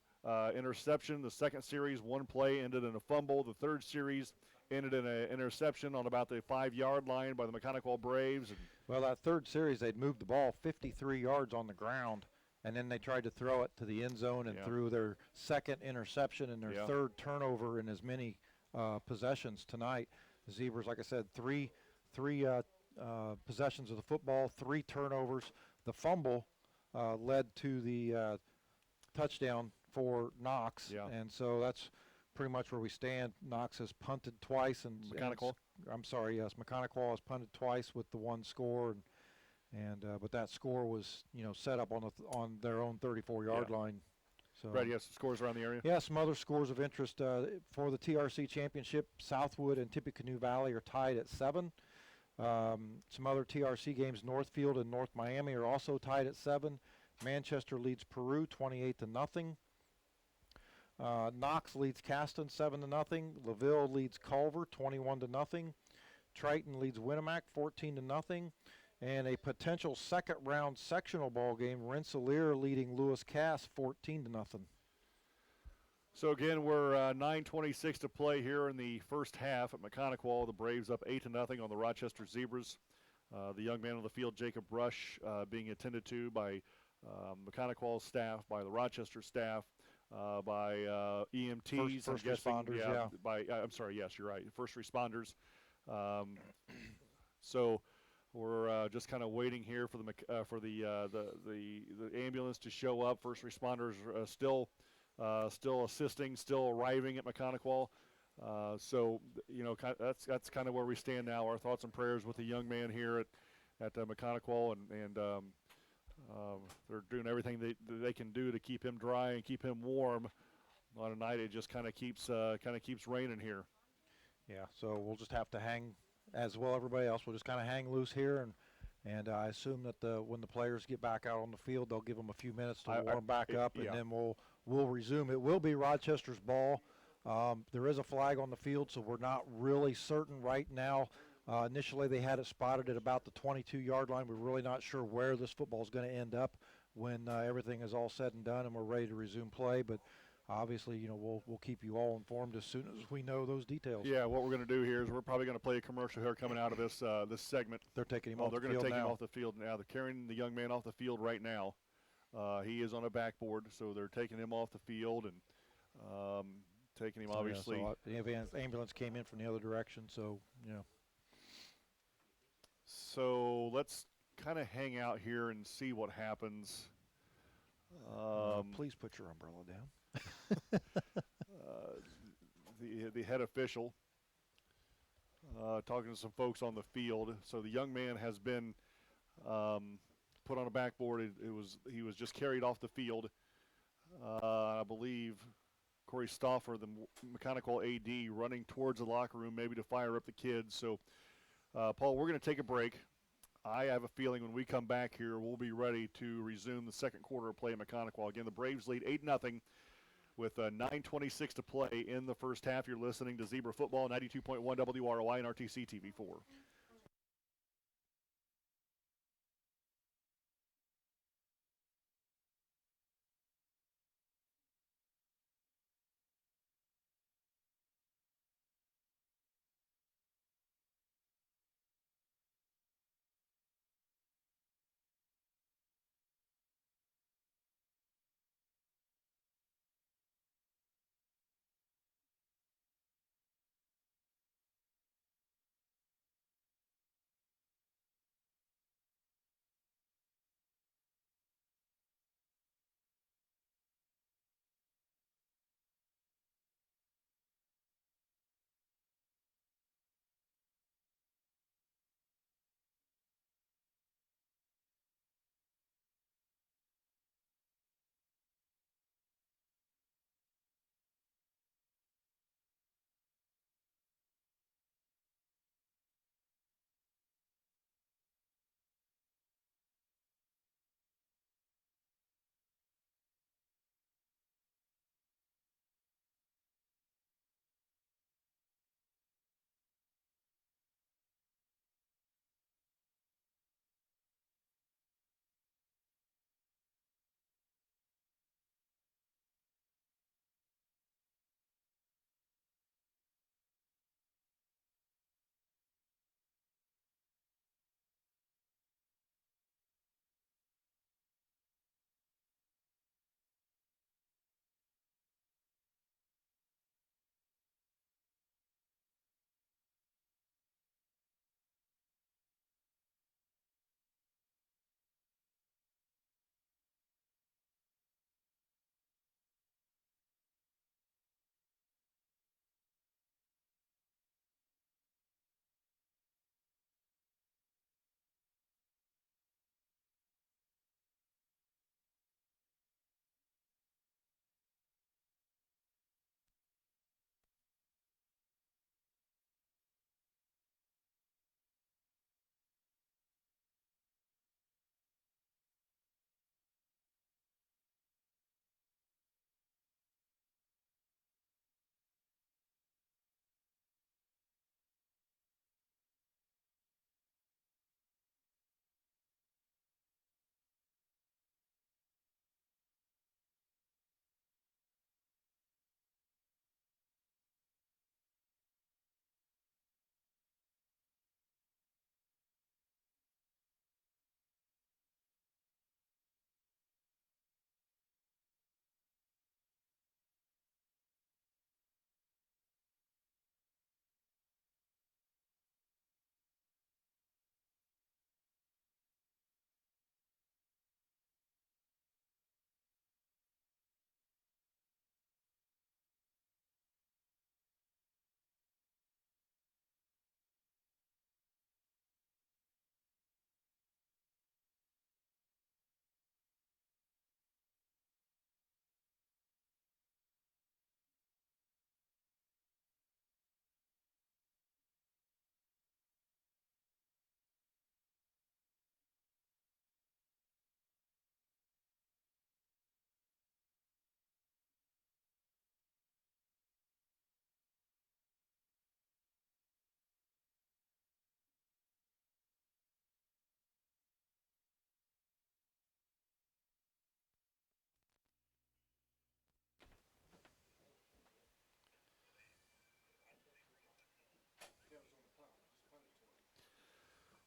interception. The second series, one play, ended in a fumble. The third series ended in an interception on about the 5-yard line by the Maconaquah Braves.
Well, that third series, they'd moved the ball 53 yards on the ground, and then they tried to throw it to the end zone and threw their second interception and their third turnover in as many possessions tonight. The Zebras, like I said, three possessions of the football, 3 turnovers. The fumble led to the touchdown for Knox, and so that's pretty much where we stand. Knox has punted twice, and
Maconaquah.
Maconaquah has punted twice with the one score, but that score was set up on their own 34-yard line. So,
Brad, you have some scores around the area?
Yeah, some other scores of interest for the TRC championship. Southwood and Tippecanoe Valley are tied at 7. Some other TRC games, Northfield and North Miami are also tied at 7. Manchester leads Peru 28-0. Knox leads Caston 7-0. LaVille leads Culver 21-0. Triton leads Winnemac 14-0. And a potential second-round sectional ball game, Rensselaer leading Lewis Cass 14-0.
So again, we're 9:26 to play here in the first half at Maconaquah. The Braves up 8-0 on the Rochester Zebras. The young man on the field, Jacob Rush, being attended to by Maconaquah staff, by the Rochester staff, by EMTs,
first responders.
I'm sorry, yes, you're right, first responders. So we're just kind of waiting here for the ambulance to show up. First responders still assisting, still arriving at Maconaquah. So that's kind of where we stand now. Our thoughts and prayers with the young man here at Maconaquah, and they're doing everything they can do to keep him dry and keep him warm. On a night it just kind of keeps raining here.
Yeah, so we'll just have to hang, as well everybody else. We'll just kind of hang loose here, and I assume that when the players get back out on the field, they'll give them a few minutes to warm back up, and then we'll resume. It will be Rochester's ball. There is a flag on the field, so we're not really certain right now. Initially, they had it spotted at about the 22-yard line. We're really not sure where this football is going to end up when everything is all said and done and we're ready to resume play. But obviously, we'll keep you all informed as soon as we know those details.
Yeah, what we're going to do here is we're probably going to play a commercial here coming out of this segment.
They're taking him off the field now.
They're going to take him off the field now. They're carrying the young man off the field right now. He is on a backboard, so they're taking him off the field and taking him, obviously.
So the ambulance came in from the other direction, so,
So let's kind of hang out here and see what happens.
Please put your umbrella down.
The head official talking to some folks on the field. So the young man has been put on a backboard. He was just carried off the field. I believe Corey Stauffer, the Maconaquah AD, running towards the locker room maybe to fire up the kids. So, Paul, we're going to take a break. I have a feeling when we come back here, we'll be ready to resume the second quarter of play at Maconaquah. Again, the Braves lead 8-0. with 9:26 to play in the first half. You're listening to Zebra Football, 92.1 WROI and RTC TV4.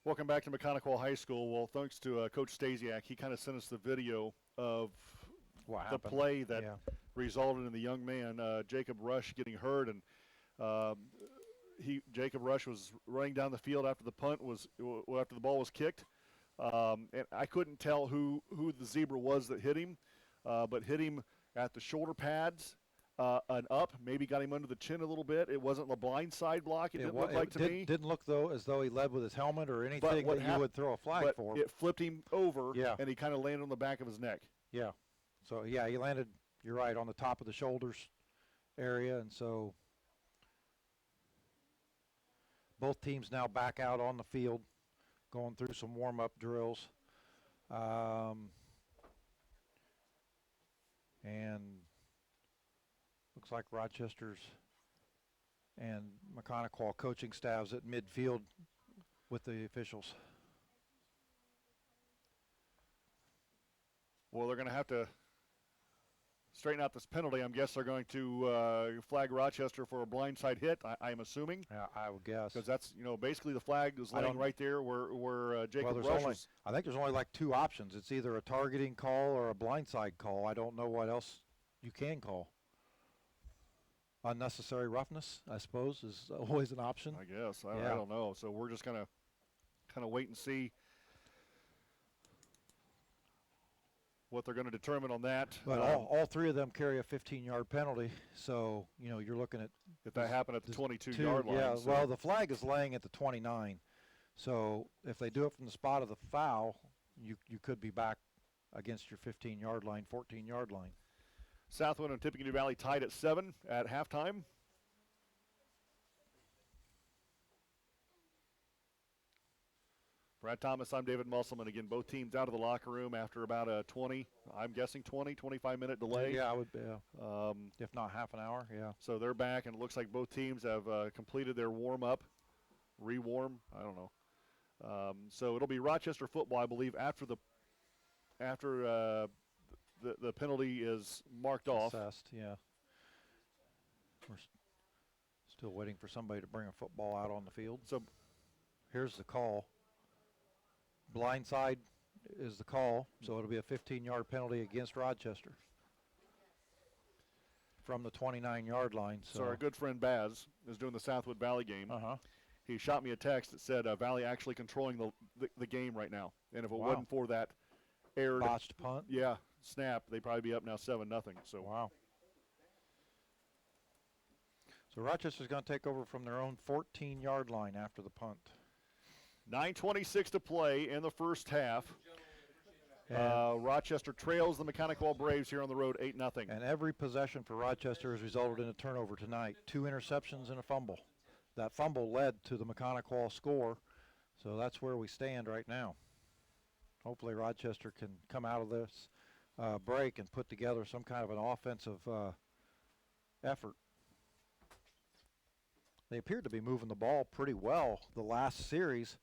Welcome back to Maconaquah High School. Well, thanks to Coach Stasiak, he kind of sent us the video of the play that resulted in the young man, Jacob Rush, getting hurt. And Jacob Rush was running down the field after the after the ball was kicked. And I couldn't tell who the Zebra was that hit him, but hit him at the shoulder pads. An up, maybe got him under the chin a little bit. It wasn't the blind side block. It didn't look like to me.
Didn't look, though, as though he led with his helmet or anything that you would throw a flag for.
It flipped him over, and he kind of landed on the back of his neck.
Yeah. So, yeah, he landed, you're right, on the top of the shoulders area. And so both teams now back out on the field, going through some warm-up drills. And Looks like Rochester's and Maconaquah coaching staffs at midfield with the officials.
Well, they're going to have to straighten out this penalty. I guess they're going to flag Rochester for a blindside hit, I'm assuming.
Yeah, I would guess.
Because that's, basically the flag is laying right there where Jacob Rush.
I think there's only like 2 options. It's either a targeting call or a blindside call. I don't know what else you can call. Unnecessary roughness, I suppose, is always an option.
I guess. I don't know. So we're just going to kind of wait and see what they're going to determine on that.
But all 3 of them carry a 15-yard penalty. So, you're looking at.
If that happened at the 22-yard line.
Yeah,
so.
well, the flag is laying at the 29. So if they do it from the spot of the foul, you could be back against your 15-yard line, 14-yard line.
Southwind and Tippecanoe Valley tied at 7 at halftime. Brad Thomas, I'm David Musselman. Again, both teams out of the locker room after about a 25-minute delay.
Yeah, I would be, if not half an hour, yeah.
So they're back, and it looks like both teams have completed their warm-up, re-warm, I don't know. So it'll be Rochester football, I believe, after the penalty is marked off.
Assessed, yeah. We're still waiting for somebody to bring a football out on the field.
So
here's the call. Blindside is the call, so it'll be a 15-yard penalty against Rochester from the 29-yard line.
So our good friend Baz is doing the Southwood Valley game.
Uh-huh.
He shot me a text that said Valley actually controlling the game right now. And if it wasn't for that aired
botched punt,
snap, they'd probably be up now 7-0. So
wow. So Rochester's going to take over from their own 14-yard line after the punt.
9:26 to play in the first half. Rochester trails the Maconaquah Braves here on the road 8-0.
And every possession for Rochester has resulted in a turnover tonight. 2 interceptions and a fumble. That fumble led to the Maconaquah score, so that's where we stand right now. Hopefully Rochester can come out of this break and put together some kind of an offensive effort. They appeared to be moving the ball pretty well the last series,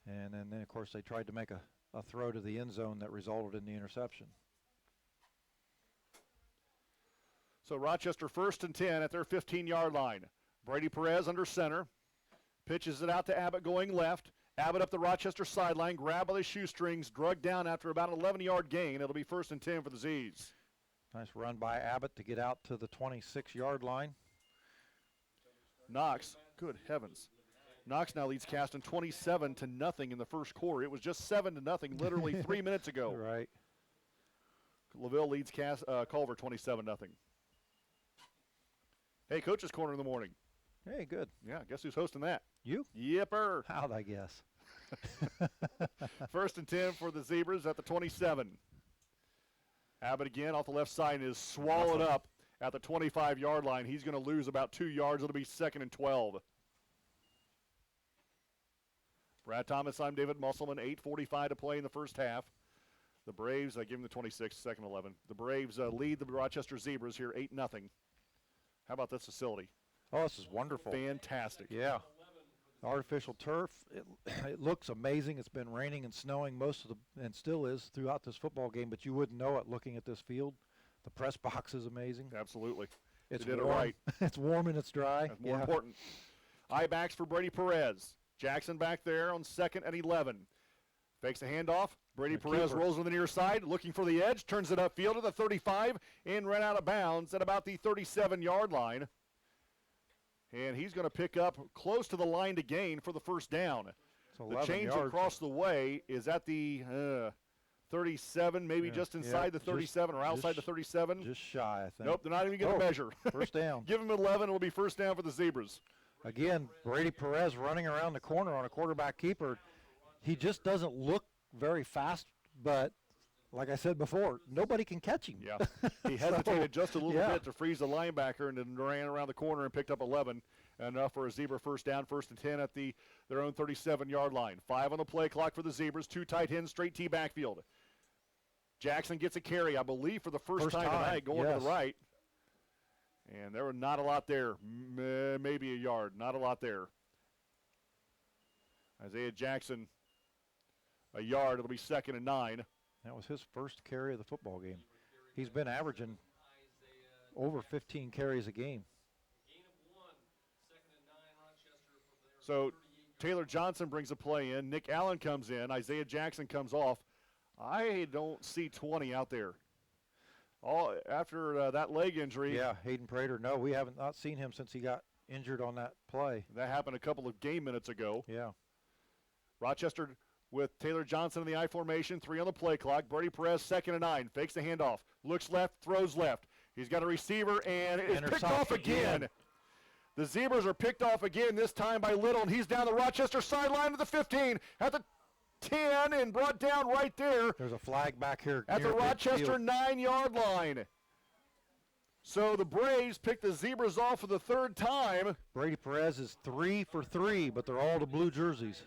and then of course they tried to make a throw to the end zone that resulted in the interception.
So Rochester 1st and 10 at their 15-yard line. Brady Perez under center. Pitches it out to Abbott going left. Abbott up the Rochester sideline, grabbed by the shoestrings, drugged down after about an 11-yard gain. It'll be 1st and 10 for the Z's.
Nice run by Abbott to get out to the 26-yard line.
Knox, good heavens. Knox now leads Caston 27-0 in the first quarter. It was just 7-0 literally 3 minutes ago.
Right.
LaVille leads Culver 27-0. Hey, Coach's Corner in the morning.
Hey, good.
Yeah, guess who's hosting that?
You?
Yipper.
How'd I guess?
1st and 10 for the Zebras at the 27. Abbott again off the left side is swallowed up at the 25-yard line. He's going to lose about 2 yards. It'll be 2nd and 12. Brad Thomas, I'm David Musselman. 8:45 to play in the first half. The Braves, I give him the 26, 2nd 11. The Braves lead the Rochester Zebras here 8-0. How about this facility?
Oh, this is wonderful.
Fantastic.
Yeah. Artificial turf. It looks amazing. It's been raining and snowing and still is throughout this football game, but you wouldn't know it looking at this field. The press box is amazing.
Absolutely.
It's
they did
warm.
it right.
It's warm and it's dry.
That's more important. Eye backs for Brady Perez. Jackson back there on 2nd and 11. Fakes the handoff. Brady Perez rolls on the near side, looking for the edge, turns it upfield to the 35, and ran out of bounds at about the 37-yard line. And he's going to pick up close to the line to gain for the first down. The change across the way is at the 37, maybe just inside the 37 or outside the 37.
Just shy, I think.
Nope, they're not even going to measure.
First down.
Give him 11. It will be first down for the Zebras.
Again, Brady Perez running around the corner on a quarterback keeper. He just doesn't look very fast, but like I said before, nobody can catch him.
Yeah, he hesitated just a little bit to freeze the linebacker and then ran around the corner and picked up 11. Enough for a Zebra first down, 1st and 10 at their own 37-yard line. 5 on the play clock for the Zebras, 2 tight ends, straight T backfield. Jackson gets a carry, I believe, for the first time tonight, going to the right. And there were not a lot there, maybe a yard, not a lot there. Isaiah Jackson, a yard. It'll be 2nd and 9.
That was his first carry of the football game. He's been averaging over 15 carries a game.
So Taylor Johnson brings a play in. Nick Allen comes in. Isaiah Jackson comes off. I don't see 20 out there. All after that leg injury.
Yeah, Hayden Prater. No, we haven't not seen him since he got injured on that play.
That happened a couple of game minutes ago.
Yeah.
Rochester with Taylor Johnson in the I formation, 3 on the play clock. Brady Perez, 2nd and 9, fakes the handoff, looks left, throws left. He's got a receiver, and it's picked off again. The Zebras are picked off again, this time by Little, and he's down the Rochester sideline to the 15, at the 10, and brought down right there.
There's a flag back here
at the Rochester 9-yard line. So the Braves pick the Zebras off for the 3rd time.
Brady Perez is 3 for 3, but they're all the blue jerseys.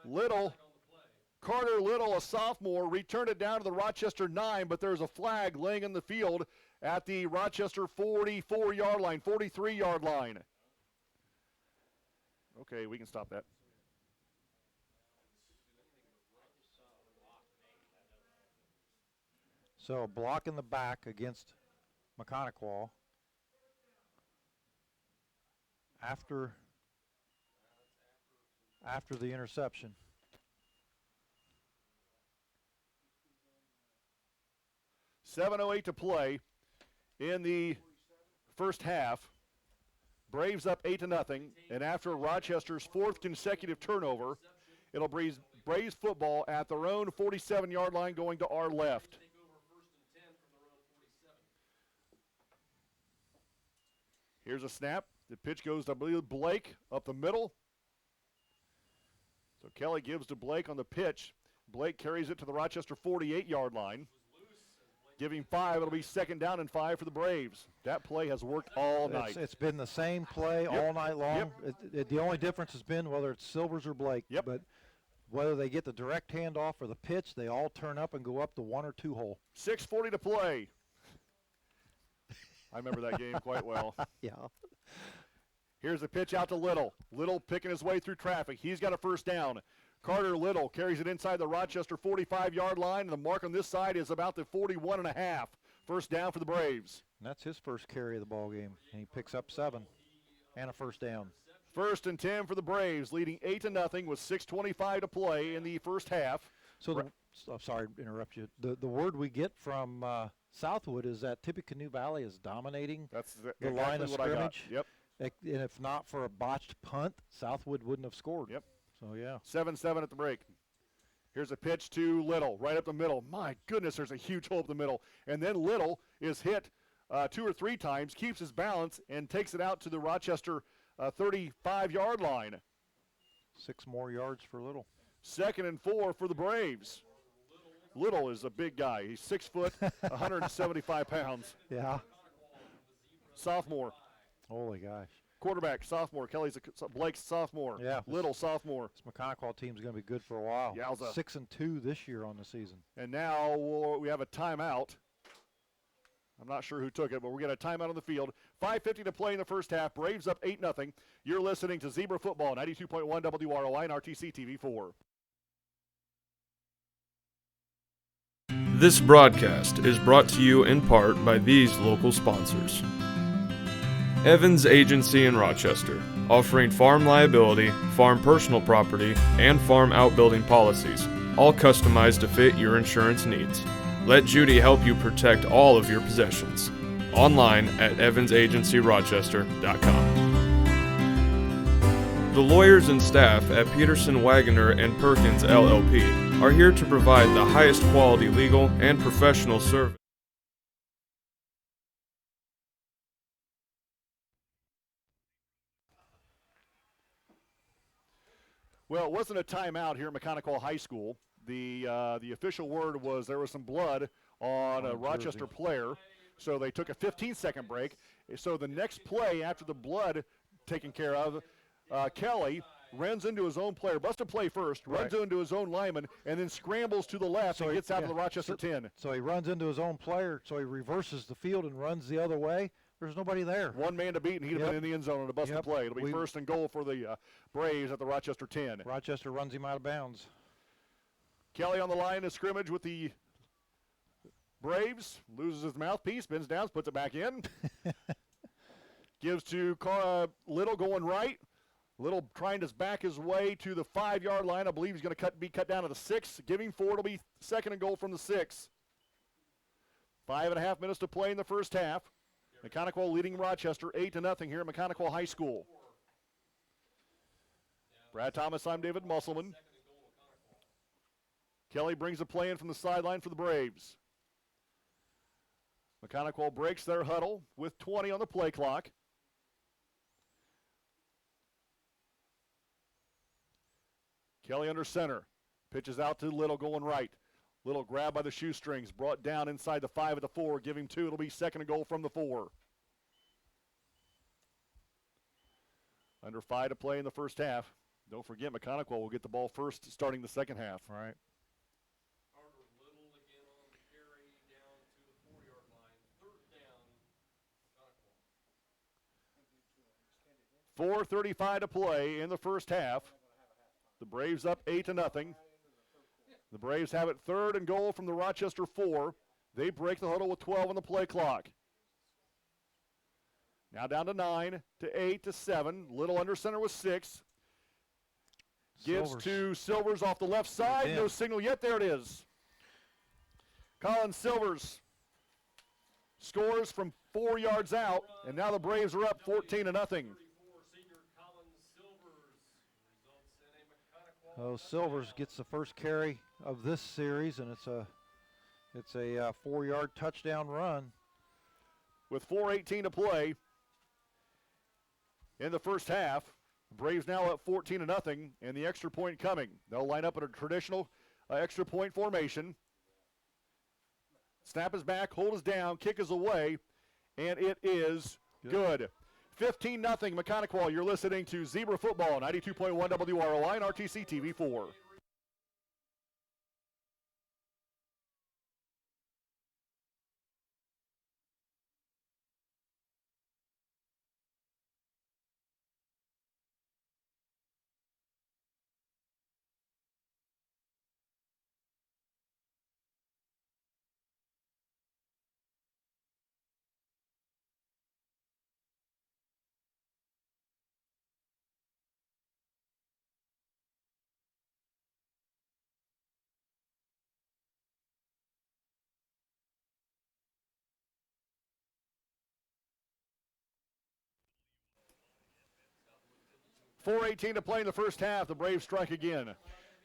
Little, Carter Little, a sophomore, returned it down to the Rochester 9, but there's a flag laying in the field at the Rochester 44-yard line, 43-yard line. Okay, we can stop that.
So a block in the back against Maconaquah after the interception.
.708 to play in the first half. Braves up 8-0, and after Rochester's 4th consecutive turnover, it'll Braves football at their own 47-yard line going to our left. Here's a snap. The pitch goes to Blake up the middle. So Kelly gives to Blake on the pitch. Blake carries it to the Rochester 48-yard line. Giving 5, it'll be 2nd down and 5 for the Braves. That play has worked all night.
It's been the same play all night long. The only difference has been whether it's Silvers or Blake. But whether they get the direct handoff or the pitch, they all turn up and go up the 1 or 2 hole.
6:40 to play. I remember that game quite well.
Yeah.
Here's the pitch out to Little. Little picking his way through traffic. He's got a 1st down. Carter Little carries it inside the Rochester 45-yard line, and the mark on this side is about the 41.5. 1st down for the Braves.
And that's his first carry of the ball game, and he picks up 7 and a 1st down.
1st and 10 for the Braves, leading 8-0 with 6:25 to play in the first half.
So, sorry to interrupt you. The word we get from Southwood is that Tippecanoe Valley is dominating the line of scrimmage.
Yep.
And if not for a botched punt, Southwood wouldn't have scored.
Yep.
So, yeah.
7-7 at the break. Here's a pitch to Little, right up the middle. My goodness, there's a huge hole up the middle. And then Little is hit 2 or 3 times, keeps his balance, and takes it out to the Rochester 35-yard line.
6 more yards for Little.
2nd and 4 for the Braves. Little is a big guy. He's 6 foot, 175 pounds.
Yeah.
Sophomore.
Holy gosh.
Quarterback, sophomore. Blake's sophomore.
Yeah.
Little, sophomore.
This Maconaquah team's going to be good for a while.
Yowza.
6-2 this year on the season.
And now we have a timeout. I'm not sure who took it, but we're getting a timeout on the field. 5:50 to play in the first half. Braves up 8-0. You're listening to Zebra Football, 92.1 WROI and RTC TV4.
This broadcast is brought to you in part by these local sponsors. Evans Agency in Rochester, offering farm liability, farm personal property, and farm outbuilding policies, all customized to fit your insurance needs. Let Judy help you protect all of your possessions. Online at evansagencyrochester.com. The lawyers and staff at Peterson, Wagoner & Perkins LLP are here to provide the highest quality legal and professional service.
Well, it wasn't a timeout here at Maconaquah High School. The official word was there was some blood on a Rochester player, so they took a 15-second break. So the next play after the blood taken care of, Kelly runs into his own player, busted play first, runs into his own lineman, and then scrambles to the left and gets out of the Rochester 10.
So he runs into his own player, so he reverses the field and runs the other way. There's nobody there.
One man to beat, and he'd have been in the end zone on a busted play. It'll be first and goal for the Braves at the Rochester 10.
Rochester runs him out of bounds.
Kelly on the line of scrimmage with the Braves. Loses his mouthpiece, bends down, puts it back in. Gives to Little going right. Little trying to back his way to the 5-yard line. I believe he's going to be cut down to the 6. Giving forward will be second and goal from the 6. 5.5 minutes to play in the first half. Maconaquah leading Rochester 8-0 here at Maconaquah High School. Brad Thomas, I'm David Musselman. Kelly brings the play in from the sideline for the Braves. Maconaquah breaks their huddle with 20 on the play clock. Kelly under center. Pitches out to Little going right. Little grabbed by the shoestrings. Brought down inside the 5 at the 4. Give him 2. It'll be second and goal from the 4. Under 5 to play in the first half. Don't forget, Maconaquah will get the ball first starting the second half.
Right.
Carter Little again on the carry down to the 4-yard line. Third down, Maconaquah.
4:35 to play in the first half. The Braves up 8-0. The Braves have it third and goal from the Rochester 4. They break the huddle with 12 on the play clock. Now down to 9, to 8, to 7. Little under center with 6. Gives to Silvers off the left side. No signal yet. There it is. Colin Silvers scores from 4 yards out, and now the Braves are up 14-0.
Oh, Silvers gets the first carry of this series, and it's a 4-yard touchdown run.
With 4:18 to play in the first half, Braves now up 14-0, and the extra point coming. They'll line up in a traditional extra point formation. Snap is back, hold is down, kick is away, and it is good. 15-0 Maconaquah. You're listening to Zebra Football, 92.1 WROI and RTC TV4. .418 to play in the first half. The Braves strike again.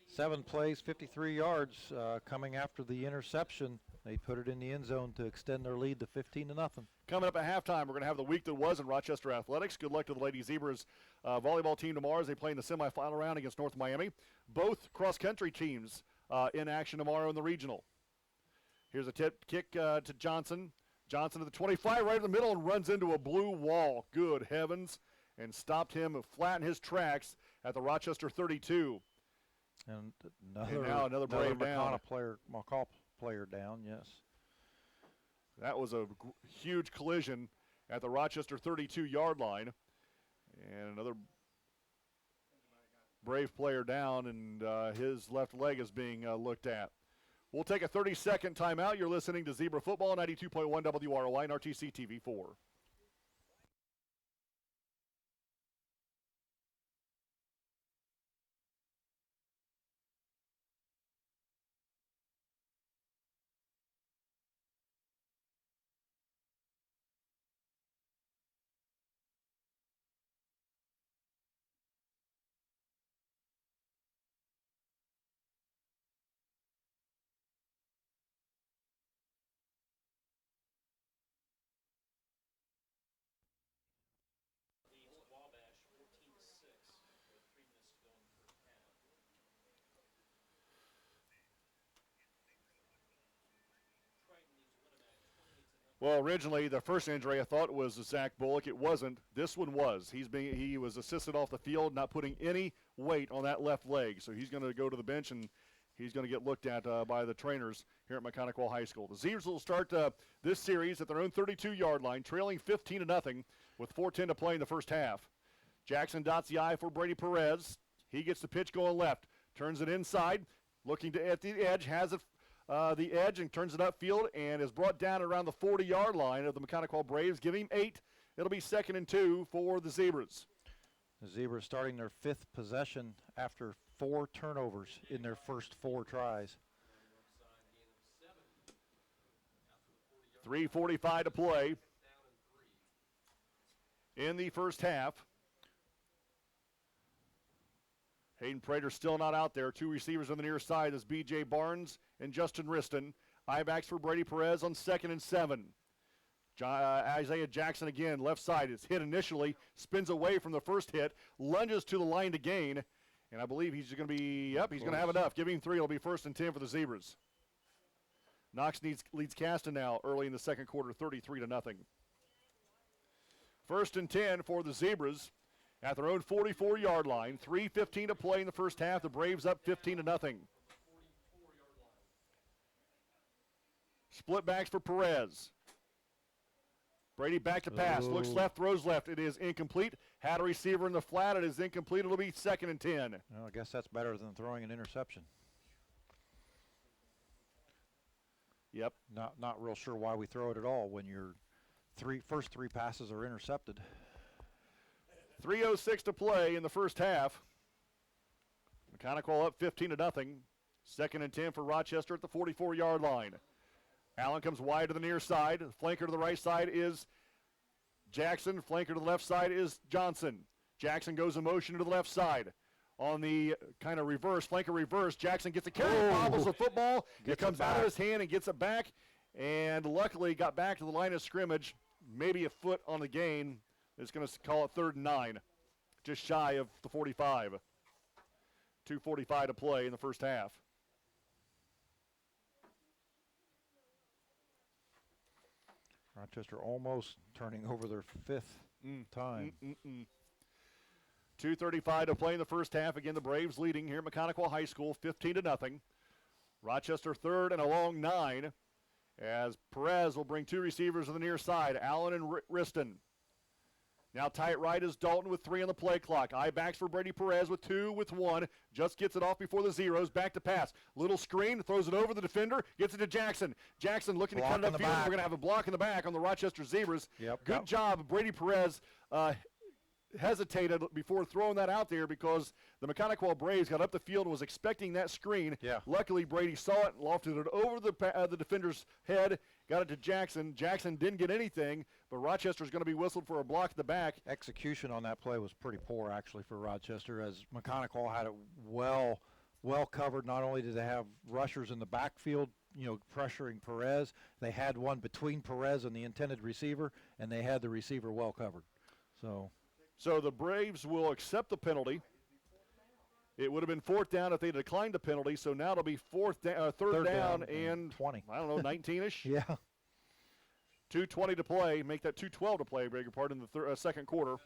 7 plays, 53 yards coming after the interception. They put it in the end zone to extend their lead to 15-0.
Coming up at halftime, we're going to have the week that was in Rochester Athletics. Good luck to the Lady Zebras volleyball team tomorrow as they play in the semifinal round against North Miami. Both cross-country teams in action tomorrow in the regional. Here's a kick to Johnson. Johnson to the 25, right in the middle, and runs into a blue wall. Good heavens. And stopped him flat in his tracks at the Rochester 32.
And
now another Brave down.
Maconaquah player down, yes.
That was a huge collision at the Rochester 32-yard line. And another Brave player down, and his left leg is being looked at. We'll take a 30-second timeout. You're listening to Zebra Football, 92.1 WROI and RTC TV4. Well, originally, the first injury I thought was Zach Bullock. It wasn't. This one was. He was assisted off the field, not putting any weight on that left leg. So he's going to go to the bench, and he's going to get looked at by the trainers here at Maconaquah High School. The Zebras will start this series at their own 32-yard line, trailing 15-0 with 4:10 to play in the first half. Jackson dots the I for Brady Perez. He gets the pitch going left, turns it inside, looking at the edge, has it the edge and turns it upfield and is brought down around the 40-yard line of the Maconaquah Braves, giving him 8. It'll be 2nd and 2 for the Zebras.
The Zebras starting their 5th possession after 4 turnovers in their first 4 tries.
3:45 to play in the first half. Hayden Prater still not out there. 2 receivers on the near side. That's B.J. Barnes and Justin Riston. I-backs for Brady Perez on 2nd and 7. Isaiah Jackson again, left side. It's hit initially, spins away from the first hit, lunges to the line to gain, and I believe he's going to be, he's going to have enough. Give him 3. It'll be 1st and 10 for the Zebras. Knox leads Caston now early in the second quarter, 33-0. 1st and 10 for the Zebras at their own 44-yard line. 3:15 to play in the first half. The Braves up 15-0. Split backs for Perez. Brady back to pass. Looks left, throws left. It is incomplete. Had a receiver in the flat. It is incomplete. It'll be 2nd and 10.
Well, I guess that's better than throwing an interception.
Yep.
Not real sure why we throw it at all when your first 3 passes are intercepted.
3:06 to play in the first half. Maconaquah up 15-0. 2nd and 10 for Rochester at the 44-yard line. Allen comes wide to the near side. Flanker to the right side is Jackson. Flanker to the left side is Johnson. Jackson goes in motion to the left side. On the kind of reverse, flanker reverse, Jackson gets a carry, bobbles the football. It comes out of his hand and gets it back. And luckily got back to the line of scrimmage. Maybe a foot on the gain. It's going to call it 3rd and 9. Just shy of the 45. 2:45 to play in the first half.
Rochester almost turning over their 5th time.
2:35 to play in the first half. Again, the Braves leading here at Maconaquah High School, 15-0. Rochester 3rd and a long 9 as Perez will bring 2 receivers to the near side, Allen and Riston. Now tight right is Dalton with 3 on the play clock. I-backs for Brady Perez with 2 with 1. Just gets it off before the zeros. Back to pass. Little screen, throws it over the defender, gets it to Jackson. Jackson looking to cut it upfield. We're going to have a block in the back on the Rochester Zebras. Good job. Brady Perez hesitated before throwing that out there because the Maconaquah Braves got up the field and was expecting that screen. Luckily, Brady saw it and lofted it over the defender's head, got it to Jackson. Jackson didn't get anything, but Rochester's going to be whistled for a block at the back.
Execution on that play was pretty poor, actually, for Rochester, as Maconaquah had it well covered. Not only did they have rushers in the backfield, pressuring Perez, they had one between Perez and the intended receiver, and they had the receiver well covered.
So the Braves will accept the penalty. It would have been 4th down if they declined the penalty, so now it'll be third down and
20.
19-ish. 2:20 to play. Make that 2:12 to play, beg your pardon, in the second quarter.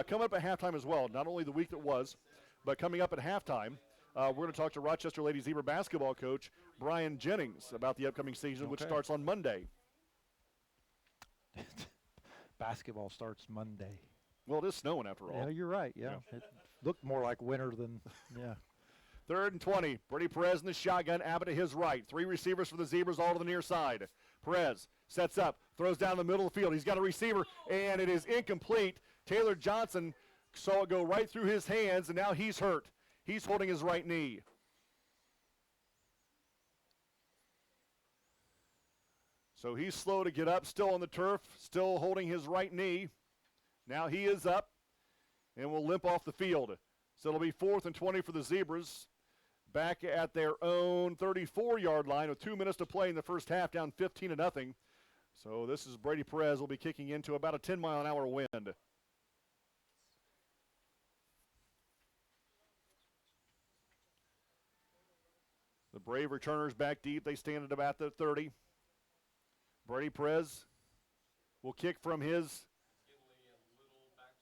Coming up at halftime as well, not only the week that was, but coming up at halftime, we're going to talk to Rochester Lady Zebra basketball coach Brian Jennings about the upcoming season, which starts on Monday.
Basketball starts Monday.
Well, it is snowing after all.
Yeah, you're right. Yeah. It looked more like winter than,
3rd and 20. Brady Perez in the shotgun. Abbott to his right. 3 receivers for the Zebras, all to the near side. Perez sets up, throws down the middle of the field. He's got a receiver, and it is incomplete. Taylor Johnson saw it go right through his hands, and now he's hurt. He's holding his right knee. So he's slow to get up, still on the turf, still holding his right knee. Now he is up and will limp off the field. So it'll be 4th and 20 for the Zebras. Back at their own 34-yard line with 2 minutes to play in the first half, down 15-0. So this is Brady Perez will be kicking into about a 10-mile-an-hour wind. The Brave returners back deep. They stand at about the 30. Brady Perez will kick from his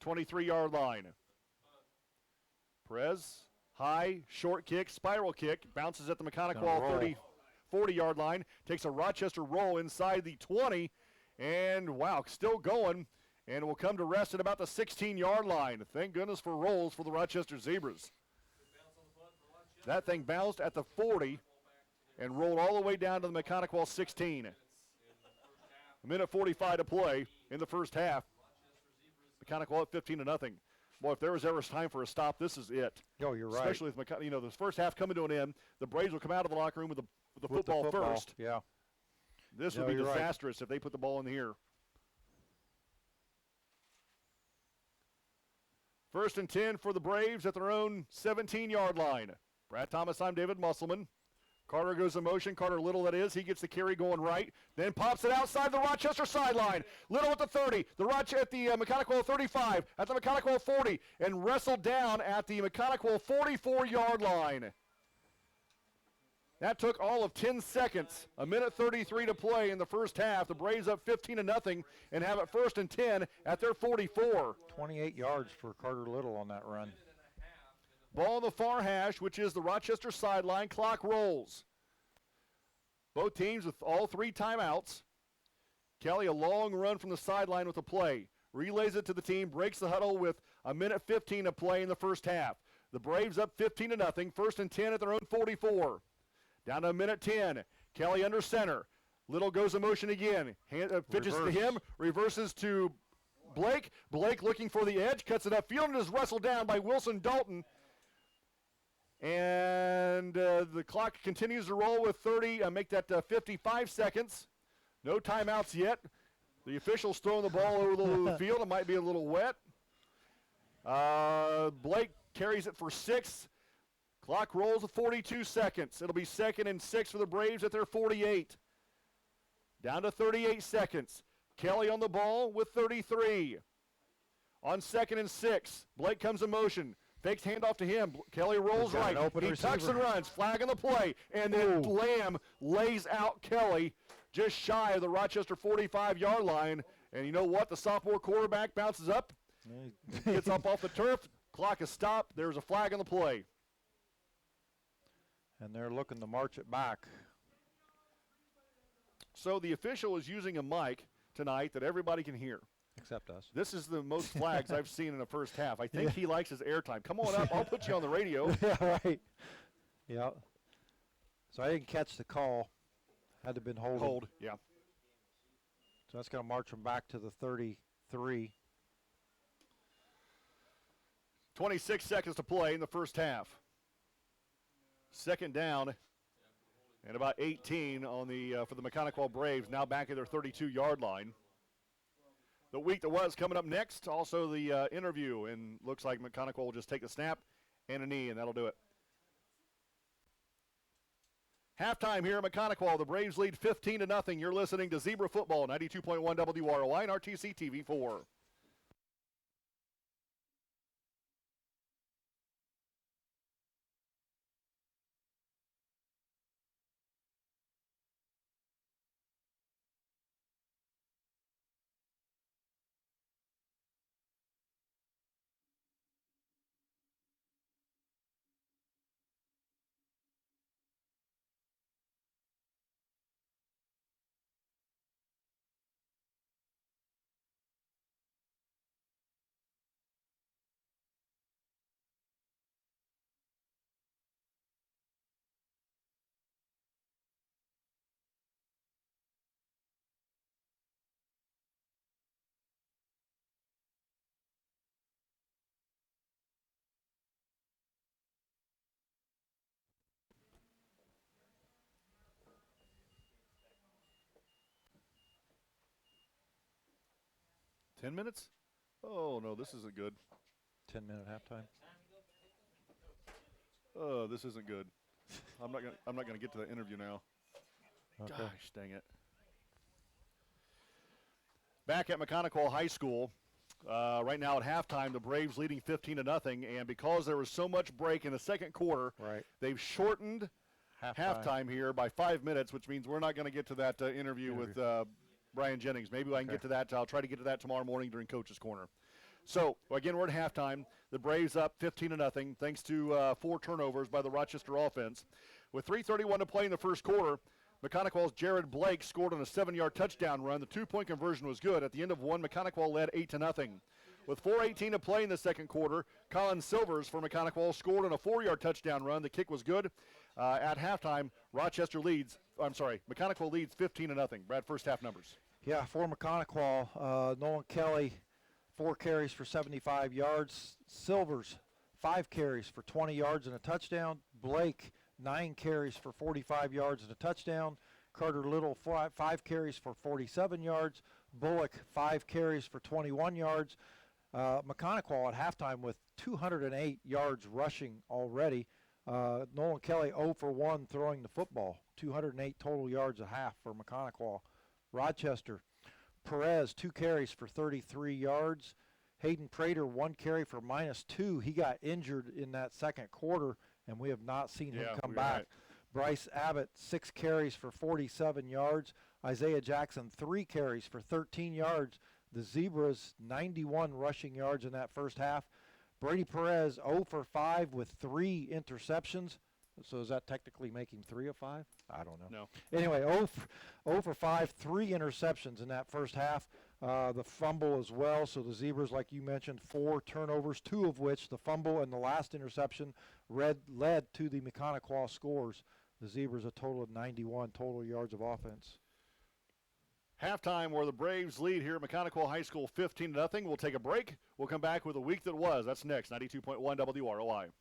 23-yard line. Perez High, short kick, spiral kick, bounces at the Maconaquah 40-yard line, takes a Rochester roll inside the 20, and wow, still going, and will come to rest at about the 16-yard line. Thank goodness for rolls for the Rochester Zebras. That thing bounced at the 40 and rolled all the way down to the Maconaquah 16. A minute 45 to play in the first half. Maconaquah at 15-0. Boy, if there was ever time for a stop, this is it.
Oh, you're right.
Especially with the first half coming to an end. The Braves will come out of the locker room with the football first.
Yeah.
This would be disastrous if they put the ball in here. First and 10 for the Braves at their own 17-yard line. Brad Thomas, I'm David Musselman. Carter goes in motion. Carter Little, that is. He gets the carry going right. Then pops it outside the Rochester sideline. Little at the 30. At the Maconaquah 35. At the Maconaquah 40. And wrestled down at the Maconaquah 44-yard line. That took all of 10 seconds. A minute 33 to play in the first half. The Braves up 15-0 and have it first and 10 at their 44.
28 yards for Carter Little on that run.
Ball on the far hash, which is the Rochester sideline. Clock rolls. Both teams with all 3 timeouts. Kelly, a long run from the sideline with the play. Relays it to the team, breaks the huddle with a minute 15 to play in the first half. The Braves up 15-0, first and 10 at their own 44. Down to a minute 10. Kelly under center. Little goes in motion again. Pitches to him, reverses to Blake. Blake looking for the edge, cuts it upfield and is wrestled down by Wilson Dalton. And the clock continues to roll with 55 seconds. No timeouts yet. The official's throwing the ball over the field. It might be a little wet. Blake carries it for 6. Clock rolls at 42 seconds. It'll be 2nd and 6 for the Braves at their 48. Down to 38 seconds. Kelly on the ball with 33. On 2nd and 6, Blake comes in motion. Fakes handoff to him. Kelly rolls right. He tucks and runs. Flag on the play. And then Lamb lays out Kelly just shy of the Rochester 45-yard line. And you know what? The sophomore quarterback bounces up. Gets up off the turf. Clock is stopped. There's a flag on the play.
And they're looking to march it back.
So the official is using a mic tonight that everybody can hear.
Except us.
This is the most flags I've seen in the first half. I think he likes his airtime. Come on up. I'll put you on the radio.
Yeah, right. Yeah. So I didn't catch the call. Had to been holding.
Hold, yeah.
So that's going to march them back to the 33.
26 seconds to play in the first half. Second down and about 18 on for the Maconaquah Braves, now back at their 32-yard line. The week that was coming up next, also the interview, and looks like Maconaquah will just take the snap and a knee, and that'll do it. Halftime here at Maconaquah. The Braves lead 15-0. You're listening to Zebra Football, 92.1 WROI and RTC TV4. Ten minutes? Oh, no, this isn't good.
10-minute halftime.
Oh, this isn't good. I'm not gonna get to the interview now.
Okay.
Gosh, dang it. Back at Maconaquah High School, right now at halftime, the Braves leading 15-0, and because there was so much break in the second quarter, they've shortened halftime here by 5 minutes, which means we're not going to get to that interview with Brian Jennings. Maybe I can get to that. I'll try to get to that tomorrow morning during Coach's Corner. So, again, we're at halftime. The Braves up 15-0 thanks to 4 turnovers by the Rochester offense. With 3:31 to play in the first quarter, Maconaquah's Jared Blake scored on a 7-yard touchdown run. The 2-point conversion was good. At the end of one, Maconaquah led 8-0. With 4:18 to play in the second quarter, Colin Silvers for Maconaquah scored on a 4-yard touchdown run. The kick was good. At halftime, Maconaquah leads 15-0. Brad, first half numbers.
Yeah, for Maconaquah, Nolan Kelly, 4 carries for 75 yards. Silvers, 5 carries for 20 yards and a touchdown. Blake, 9 carries for 45 yards and a touchdown. Carter Little, 5 carries for 47 yards. Bullock, 5 carries for 21 yards. Maconaquah at halftime with 208 yards rushing already. Nolan Kelly 0 for 1 throwing the football. 208 total yards a half for Maconaquah. Rochester, Perez, 2 carries for 33 yards. Hayden Prater, 1 carry for -2. He got injured in that second quarter, and we have not seen him come back.
Right.
Bryce Abbott, 6 carries for 47 yards. Isaiah Jackson, 3 carries for 13 yards. The Zebras, 91 rushing yards in that first half. Brady Perez, 0 for 5 with 3 interceptions. So is that technically making 3 of 5? I don't know.
No.
Anyway, 0 for 5, 3 interceptions in that first half. The fumble as well. So the Zebras, like you mentioned, 4 turnovers, 2 of which, the fumble and the last interception, led to the Maconaquah scores. The Zebras a total of 91 total yards of offense.
Halftime where the Braves lead here at Maconaquah High School 15-0. We'll take a break. We'll come back with a week that was. That's next, 92.1 WROI.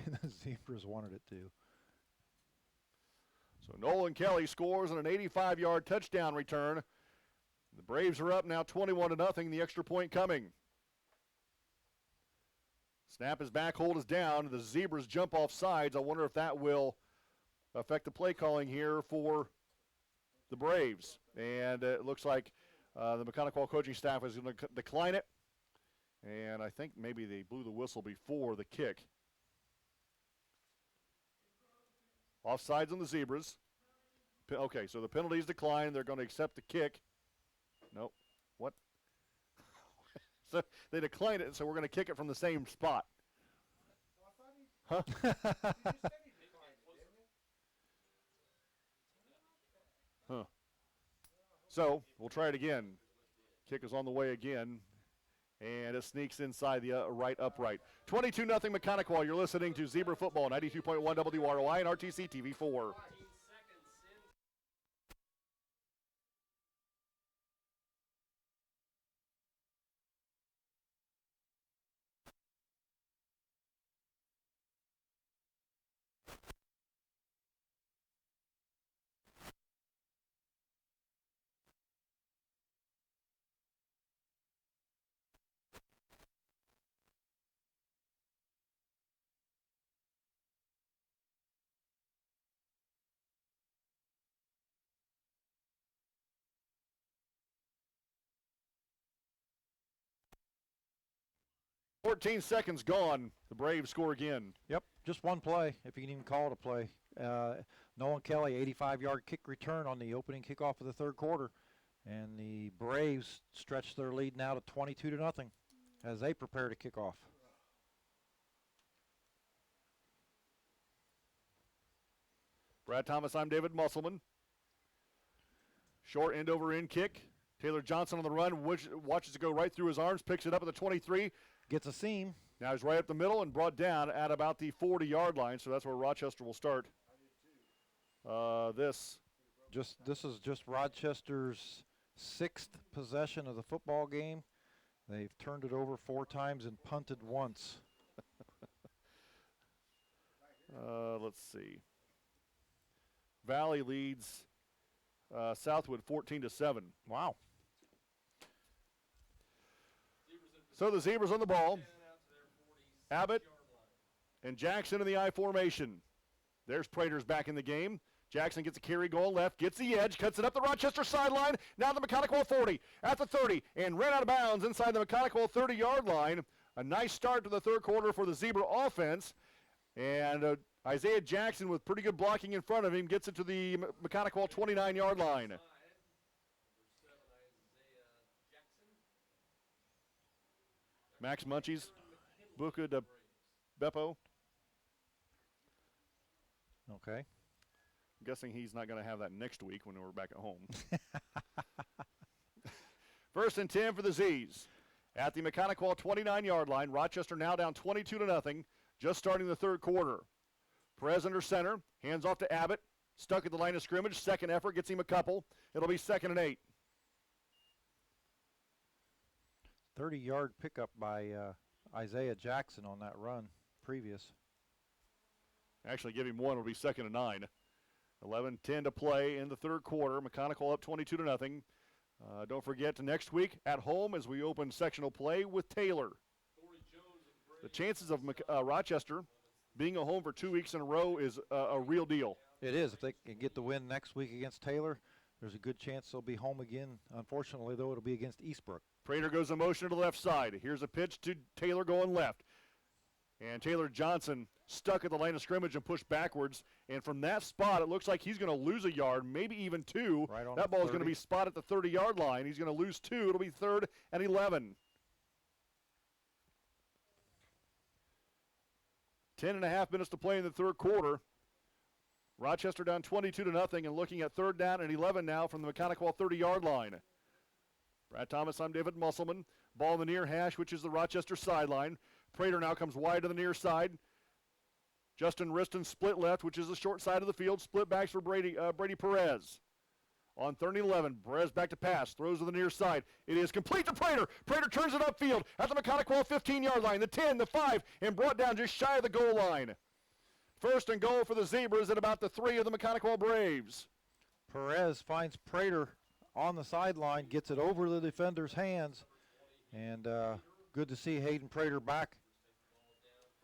the Zebras wanted it to.
So Nolan Kelly scores on an 85-yard touchdown return. The Braves are up now 21-0, the extra point coming. Snap is back, hold is down. The Zebras jump off sides. I wonder if that will affect the play calling here for the Braves. And it looks like the Maconaquah coaching staff is going to decline it. And I think maybe they blew the whistle before the kick. Offsides on the Zebras. Okay, so the penalties decline. They're going to accept the kick. Nope. What? So they declined it, so we're going to kick it from the same spot. Huh? Huh. So we'll try it again. Kick is on the way again. And it sneaks inside the right upright. 22-0 Maconaquah. You're listening to Zebra Football, 92.1 WROI and RTC TV4. 14 seconds gone. The Braves score again.
Yep, just one play, if you can even call it a play. Nolan Kelly, 85-yard kick return on the opening kickoff of the third quarter. And the Braves stretch their lead now to 22-0 as they prepare to kick off.
Brad Thomas, I'm David Musselman. Short end over end kick. Taylor Johnson on the run, watches it go right through his arms, picks it up at the 23.
Gets a seam.
Now he's right up the middle and brought down at about the 40-yard line, so that's where Rochester will start. This
is just Rochester's 6th possession of the football game. They've turned it over 4 times and punted once.
Let's see. Valley leads Southwood 14-7.
Wow.
So the Zebras on the ball. Abbott and Jackson in the I formation. There's Praters back in the game. Jackson gets a carry going left, gets the edge, cuts it up the Rochester sideline. Now the Maconaquah 40 at the 30 and ran out of bounds inside the Maconaquah 30-yard line. A nice start to the third quarter for the Zebra offense. And Isaiah Jackson with pretty good blocking in front of him gets it to the Maconaquah 29-yard line. Max Munchies, Buka de Beppo.
Okay.
I'm guessing he's not going to have that next week when we're back at home. 1st and 10 for the Z's. At the Maconaquah 29-yard line, Rochester now down 22-0, just starting the third quarter. Perez under center, hands off to Abbott, stuck at the line of scrimmage, second effort, gets him a couple. It'll be 2nd and 8.
30-yard pickup by Isaiah Jackson on that run previous.
Actually, give him one. It'll be 2nd and 9. 11-10 to play in the third quarter. Maconaquah up 22-0. Don't forget to next week at home as we open sectional play with Taylor. The chances of Rochester being at home for 2 weeks in a row is a real deal.
It is. If they can get the win next week against Taylor, there's a good chance they'll be home again. Unfortunately, though, it'll be against Eastbrook.
Prater goes in motion to the left side. Here's a pitch to Taylor going left. And Taylor Johnson stuck at the line of scrimmage and pushed backwards. And from that spot, it looks like he's going to lose a yard, maybe even 2.
Right on
that ball is going to
30.
be spotted at the 30-yard line. He's going to lose 2. It'll be 3rd and 11. 10.5 minutes to play in the third quarter. Rochester down 22-0 and looking at 3rd down and 11 now from the Maconaquah 30-yard line. Brad Thomas, I'm David Musselman. Ball in the near hash, which is the Rochester sideline. Prater now comes wide to the near side. Justin Riston split left, which is the short side of the field. Split backs for Brady Perez. On 3rd and 11, Perez back to pass, throws to the near side. It is complete to Prater. Prater turns it upfield at the Maconaquah 15-yard line, the 10, the 5, and brought down just shy of the goal line. First and goal for the Zebras at about the 3 of the Maconaquah Braves.
Perez finds Prater on the sideline, gets it over the defender's hands, and good to see Hayden Prater back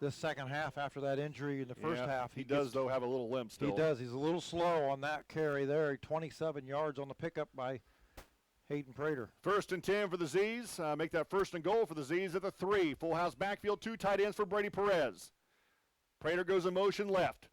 this second half after that injury in the first half.
He does, though, have a little limp still.
He does. He's a little slow on that carry there. 27 yards on the pickup by Hayden Prater.
First and 10 for the Z's. Make that first and goal for the Z's at the 3. Full house backfield, 2 tight ends for Brady Perez. Prater goes in motion left.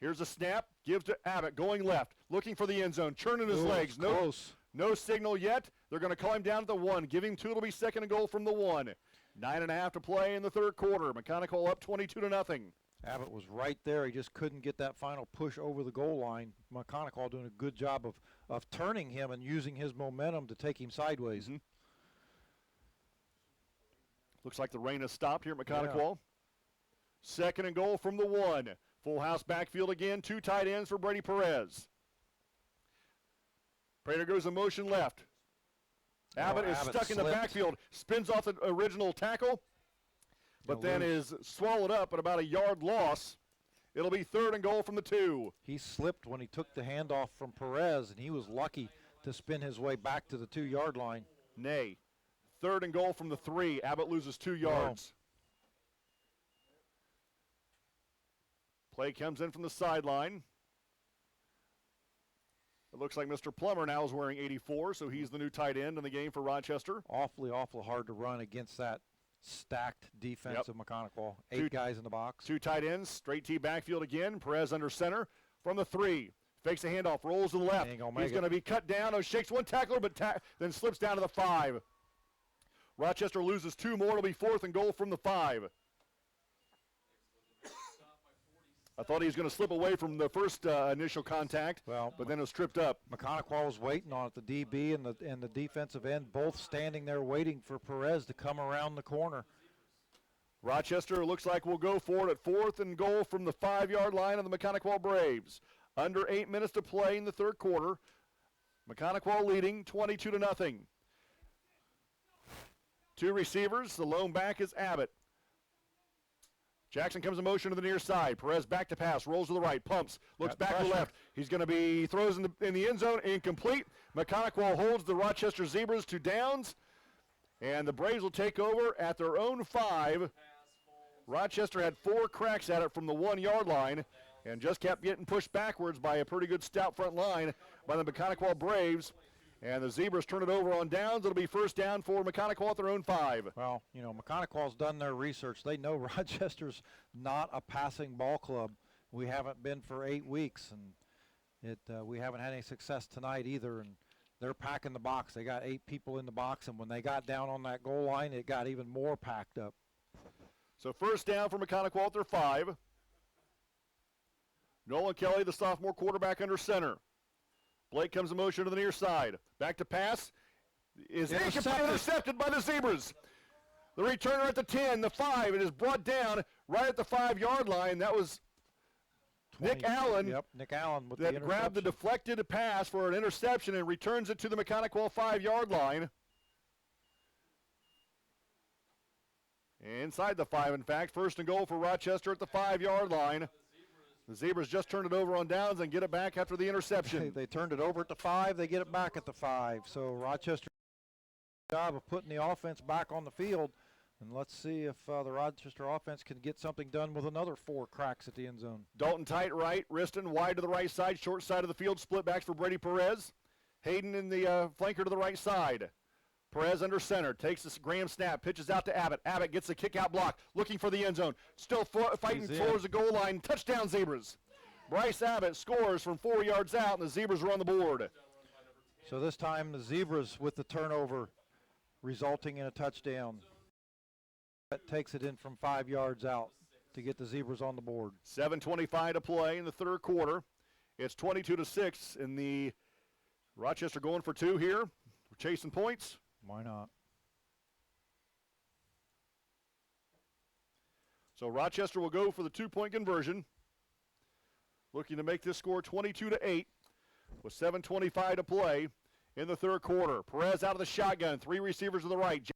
Here's a snap, gives to Abbott, going left, looking for the end zone, churning his legs. No signal yet. They're going to call him down at the 1. Give him 2. It'll be second and goal from the 1. 9.5 to play in the third quarter. Maconaquah up 22-0.
Abbott was right there. He just couldn't get that final push over the goal line. Maconaquah doing a good job of turning him and using his momentum to take him sideways.
Mm-hmm. Looks like the rain has stopped here at Maconaquah. Second and goal from the 1. Full house backfield again. 2 tight ends for Brady Perez. Prater goes in motion left. Abbott is stuck in the backfield. Spins off the original tackle, but then is swallowed up at about a yard loss. It'll be third and goal from the 2.
He slipped when he took the handoff from Perez, and he was lucky to spin his way back to the 2-yard line.
Nay. Third and goal from the 3. Abbott loses 2 yards. Play comes in from the sideline. It looks like Mr. Plummer now is wearing 84, so he's the new tight end in the game for Rochester.
Awfully hard to run against that stacked defense of Maconaquah. 8 guys in the box.
2 tight ends, straight T backfield again. Perez under center from the 3. Fakes a handoff, rolls to the left. He's going to be cut down. Shakes one tackler, but then slips down to the 5. Rochester loses 2 more. It'll be fourth and goal from the 5. I thought he was going to slip away from the first initial contact, but then it was tripped up.
Maconaquah was waiting on it. The DB and the defensive end both standing there waiting for Perez to come around the corner.
Rochester looks like we'll go for it at fourth and goal from the 5-yard line of the Maconaquah Braves. Under 8 minutes to play in the third quarter. Maconaquah leading 22-0. 2 receivers. The lone back is Abbott. Jackson comes in motion to the near side. Perez back to pass, rolls to the right, pumps, looks back to the left. He's going to be, throws in the end zone, incomplete. Maconaquah holds the Rochester Zebras to downs, and the Braves will take over at their own 5. Rochester had 4 cracks at it from the 1-yard line and just kept getting pushed backwards by a pretty good stout front line by the Maconaquah Braves. And the Zebras turn it over on downs. It'll be first down for Maconaquah at their own 5.
Well, you know, Maconaquah's done their research. They know Rochester's not a passing ball club. We haven't been for 8 weeks, and we haven't had any success tonight either. And they're packing the box. They got 8 people in the box, and when they got down on that goal line, it got even more packed up.
So first down for Maconaquah at their 5. Nolan Kelly, the sophomore quarterback, under center. Blake comes in motion to the near side. Back to pass. Is intercepted by the Zebras. The returner at the 10, the 5. It is brought down right at the 5-yard line. That was 20, Nick Allen.
Yep, Nick Allen with
that grabbed the deflected pass for an interception and returns it to the Maconaquah 5-yard line. Inside the 5, in fact. First and goal for Rochester at the 5-yard line. The Zebras just turned it over on downs and get it back after the interception.
They turned it over at the 5. They get it back at the 5. So Rochester job of putting the offense back on the field. And let's see if the Rochester offense can get something done with another 4 cracks at the end zone.
Dalton tight right, Riston wide to the right side, short side of the field, split backs for Brady Perez. Hayden in the flanker to the right side. Perez under center, takes the Graham snap, pitches out to Abbott. Abbott gets the kick out block, looking for the end zone. Still fighting towards the goal line. Touchdown Zebras. Bryce Abbott scores from 4 yards out, and the Zebras are on the board.
So this time the Zebras with the turnover, resulting in a touchdown. That takes it in from 5 yards out to get the Zebras on the board.
7:25 to play in the third quarter. It's 22-6 in the Rochester going for 2 here. We're chasing points.
Why not?
So Rochester will go for the 2-point conversion. Looking to make this score 22-8 with 7:25 to play in the third quarter. Perez out of the shotgun, 3 receivers to the right.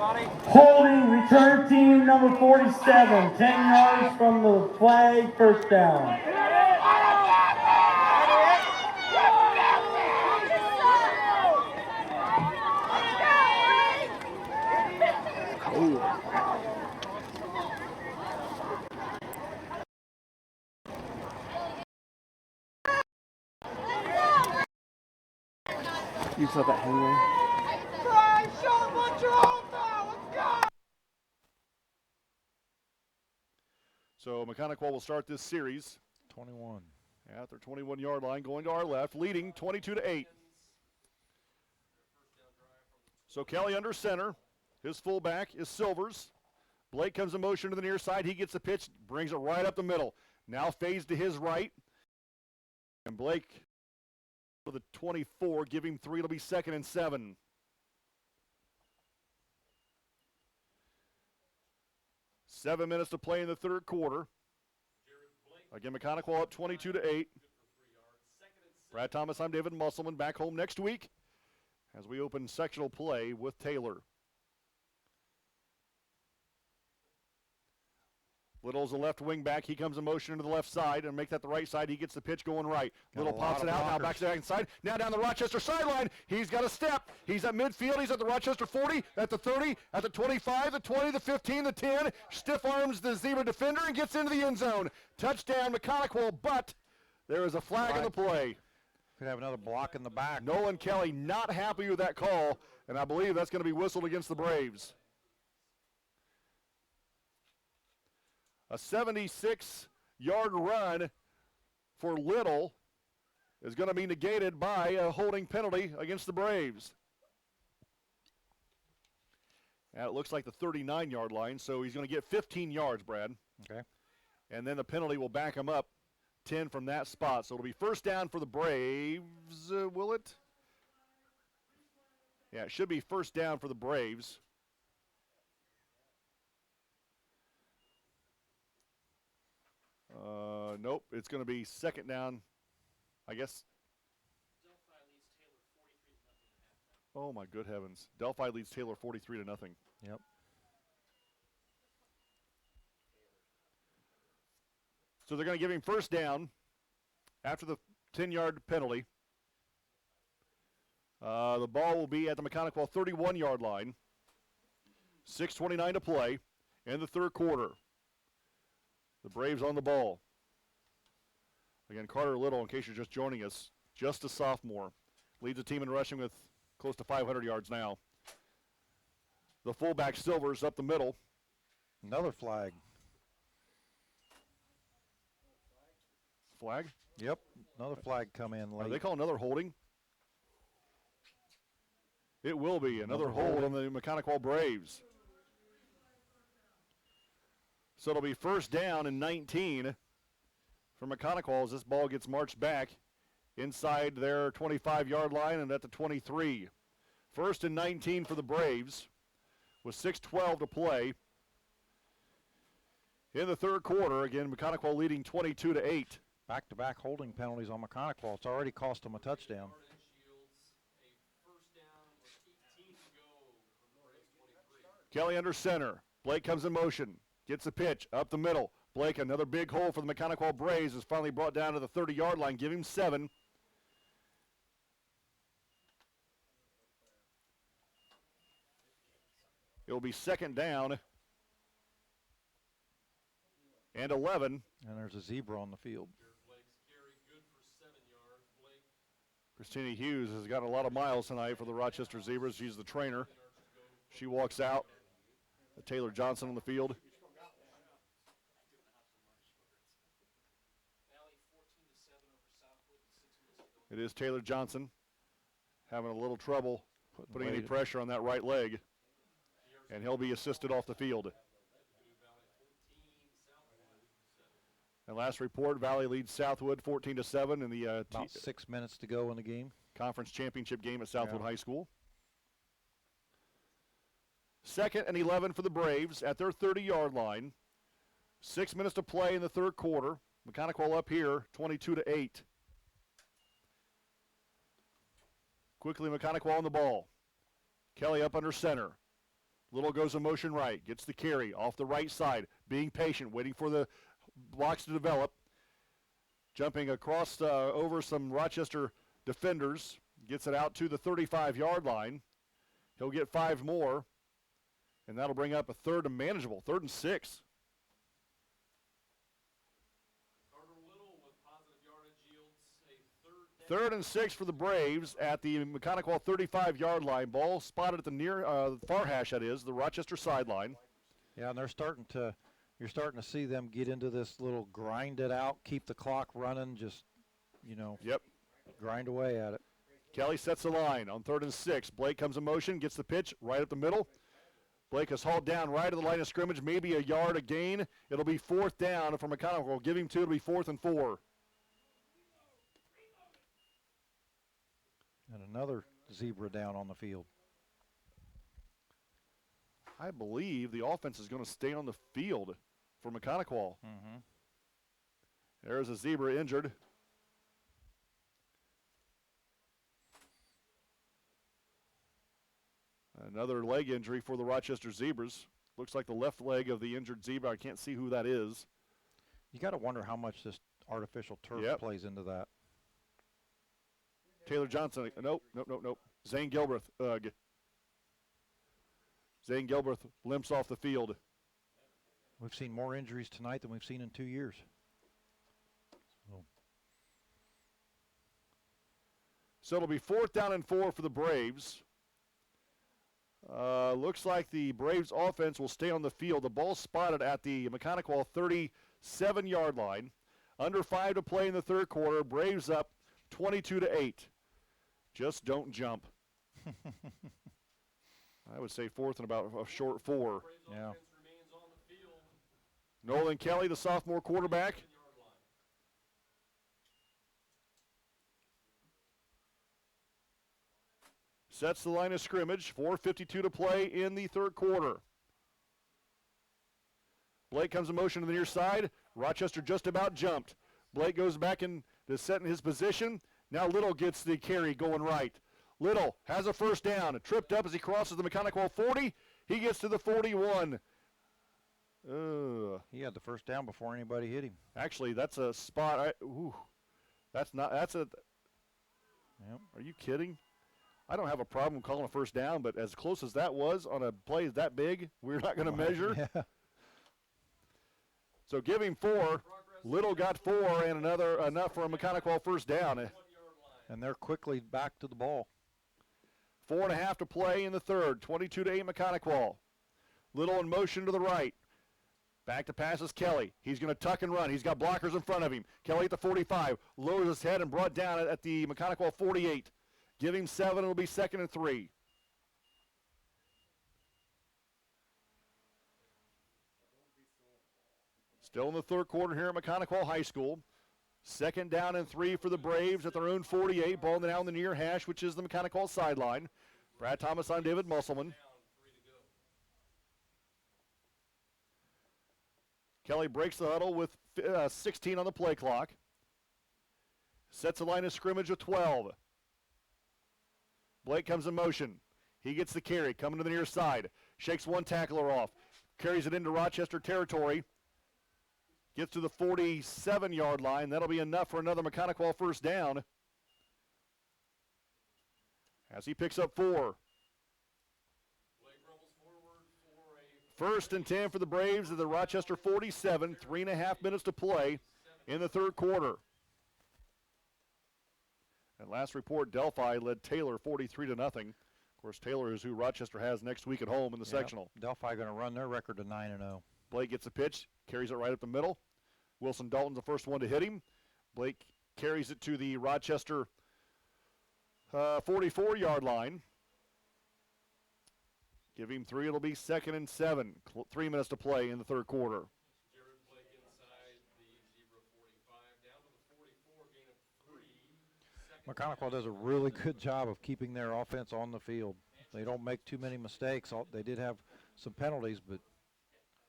Holding return team number 47, 10 yards from the flag, first down.
You saw that hanging.
So Maconaquah will start this series
21.
at their 21-yard line, going to our left, leading 22-8. So Kelly under center. His fullback is Silvers. Blake comes in motion to the near side. He gets the pitch, brings it right up the middle. Now fades to his right. And Blake for the 24, give him 3. It'll be 2nd and 7. Seven minutes to play in the third quarter. Again, Maconaquah up 22-8. Brad Thomas, I'm David Musselman, back home next week as we open sectional play with Taylor. Little's the left wing back. He comes in motion to the left side and make that the right side. He gets the pitch going right. Little pops it out. Now back to the inside. Now down the Rochester sideline. He's got a step. He's at midfield. He's at the Rochester 40, at the 30, at the 25, the 20, the 15, the 10. Stiff arms the Zebra defender and gets into the end zone. Touchdown Maconaquah, but there is a flag in the play.
Could have another block in the back.
Nolan Kelly not happy with that call, and I believe that's going to be whistled against the Braves. A 76-yard run for Little is going to be negated by a holding penalty against the Braves. And it looks like the 39-yard line, so he's going to get 15 yards, Brad.
Okay.
And then the penalty will back him up 10 from that spot. So it'll be first down for the Braves, will it? Yeah, it should be first down for the Braves. Nope, it's going to be second down, I guess. Oh, my good heavens. Delphi leads Taylor 43-0.
Yep.
So they're going to give him first down after the 10-yard penalty. The ball will be at the Maconaquah 31-yard line. 6:29 to play in the third quarter. The Braves on the ball. Again, Carter Little, in case you're just joining us, just a sophomore. Leads the team in rushing with close to 500 yards now. The fullback Silvers up the middle.
Another flag.
Flag?
Yep, another flag come in late.
They call another holding? It will be another hold on the Maconaquah Braves. So it'll be first down and 19 for Maconaquah as this ball gets marched back inside their 25-yard line and at the 23. First and 19 for the Braves with 6:12 to play in the third quarter. Again, Maconaquah leading 22-8.
Back-to-back holding penalties on Maconaquah. It's already cost them a touchdown.
Kelly under center. Blake comes in motion. Gets the pitch up the middle. Blake, another big hole for the Maconaquah Braves, is finally brought down to the 30-yard line. Give him 7. It'll be second down and 11.
And there's a zebra on the field.
Christina Hughes has got a lot of miles tonight for the Rochester Zebras. She's the trainer. She walks out. Taylor Johnson on the field. It is Taylor Johnson having a little trouble putting any pressure on that right leg. And he'll be assisted off the field. And last report, Valley leads Southwood 14-7 in the
about 6 minutes to go in the game.
Conference championship game at Southwood High School. Second and 11 for the Braves at their 30-yard line. 6 minutes to play in the third quarter. Maconaquah up here, 22-8. Quickly, Maconaquah on the ball. Kelly up under center. Little goes in motion right, gets the carry off the right side, being patient, waiting for the blocks to develop. Jumping across over some Rochester defenders, gets it out to the 35-yard line. He'll get 5 more, and that'll bring up a third and manageable, 3rd and 6. Third and 6 for the Braves at the Maconaquah 35-yard line. Ball spotted at the near far hash, that is, the Rochester sideline.
Yeah, and you're starting to see them get into this little grind it out, keep the clock running, just,
Yep.
grind away at it.
Kelly sets the line on 3rd and 6. Blake comes in motion, gets the pitch right up the middle. Blake is hauled down right at the line of scrimmage, maybe a yard a gain. It'll be 4th down from Maconaquah. We'll give him 2. It'll be 4th and 4.
And another zebra down on the field.
I believe the offense is going to stay on the field for Maconaquah.
Mm-hmm.
There's a zebra injured. Another leg injury for the Rochester Zebras. Looks like the left leg of the injured zebra. I can't see who that is.
You got to wonder how much this artificial turf plays into that.
Taylor Johnson. Nope. Zane Gilbreth. Zane Gilbreth limps off the field.
We've seen more injuries tonight than we've seen in 2 years.
So it'll be 4th down and 4 for the Braves. Looks like the Braves offense will stay on the field. The ball spotted at the Maconaquah 37-yard line. Under 5 to play in the 3rd quarter. Braves up 22-8. Just don't jump. I would say 4th and about a short 4.
Yeah.
Nolan Kelly, the sophomore quarterback. Sets the line of scrimmage. 4:52 to play in the 3rd quarter. Blake comes in motion to the near side. Rochester just about jumped. Blake goes back in to set in his position. Now Little gets the carry going right. Little has a 1st down. Tripped up as he crosses the Maconaquah 40. He gets to the 41.
He had the 1st down before anybody hit him.
Actually, that's a spot. That's a.
Yep.
Are you kidding? I don't have a problem calling a 1st down, but as close as that was on a play that big, we're not going to measure.
Yeah.
So give him 4. Little got 4 and enough for a Maconaquah 1st down.
And they're quickly back to the ball.
4.5 to play in the 3rd. 22-8 Maconaquah. Little in motion to the right. Back to passes Kelly. He's going to tuck and run. He's got blockers in front of him. Kelly at the 45. Lowers his head and brought down at the Maconaquah 48. Give him 7. It'll be 2nd and 3. Still in the 3rd quarter here at Maconaquah High School. 2nd down and 3 for the Braves at their own 48. Ball now in the near hash, which is the Maconaquah sideline. Brad Thomas on David Musselman. Kelly breaks the huddle with 16 on the play clock. Sets a line of scrimmage with 12. Blake comes in motion. He gets the carry, coming to the near side. Shakes one tackler off. Carries it into Rochester territory. Gets to the 47-yard line. That'll be enough for another Maconaquah 1st down. As he picks up 4. 1st and 10 for the Braves at the Rochester 47. 3.5 minutes to play in the 3rd quarter. And last report, Delphi led Taylor 43-0. Of course, Taylor is who Rochester has next week at home in the sectional.
Delphi going to run their record to 9-0.
Blake gets the pitch, carries it right up the middle. Wilson Dalton's the first one to hit him. Blake carries it to the Rochester 44-yard line. Give him 3. It'll be 2nd and 7. 3 minutes to play in the 3rd quarter.
Jared Blake inside the zebra 45, down to the 44, gain of 3.
Maconaquah does a really good job of keeping their offense on the field. They don't make too many mistakes. They did have some penalties, but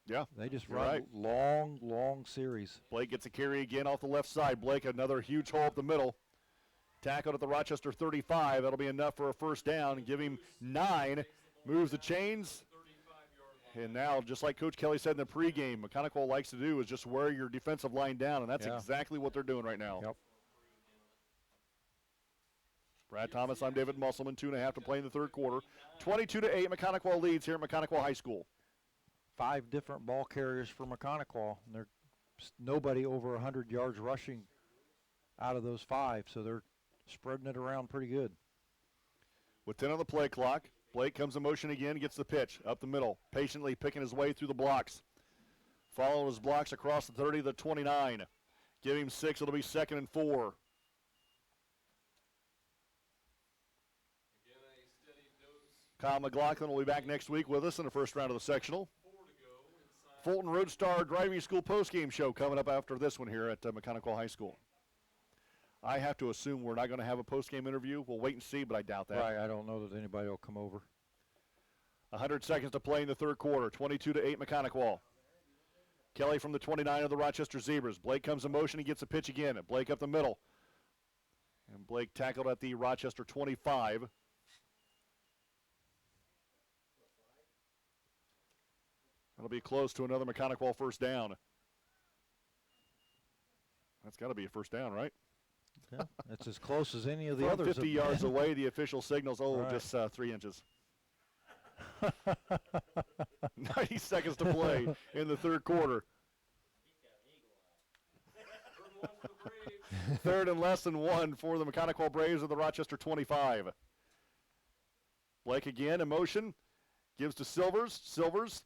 yeah,
they just run long series.
Blake gets a carry again off the left side. Blake, another huge hole up the middle. Tackled at the Rochester 35. That'll be enough for a 1st down. Give him 9. Moves the chains. And now, just like Coach Kelly said in the pregame, Maconaquah likes to do is just wear your defensive line down, and that's exactly what they're doing right now.
Yep.
Brad Thomas, I'm David Musselman, 2.5 to play in the third quarter. 22-8, Maconaquah leads here at Maconaquah High School.
5 different ball carriers for Maconaquah. And they're nobody over 100 yards rushing out of those 5, so they're spreading it around pretty good.
With 10 on the play clock, Blake comes in motion again, gets the pitch up the middle, patiently picking his way through the blocks. Following his blocks across the 30 to the 29. Give him 6, it'll be 2nd and 4. Kyle McLaughlin will be back next week with us in the first round of the sectional. Fulton Roadstar Driving School postgame show coming up after this one here at Maconaquah High School. I have to assume we're not going to have a postgame interview. We'll wait and see, but I doubt that.
Right, I don't know that anybody will come over.
100 seconds to play in the third quarter, 22-8 Maconaquah. Kelly from the 29 of the Rochester Zebras. Blake comes in motion, he gets a pitch again. Blake up the middle. And Blake tackled at the Rochester 25. That'll be close to another Maconaquah first down. That's got to be a first down, right?
Yeah, it's as close as any of the
From
others.
50 yards away, the official signals,
Right.
just 3 inches. 90 seconds to play in the third quarter. Third and less than 1 for the Maconaquah Braves of the Rochester 25. Blake again in motion, gives to Silvers. Silvers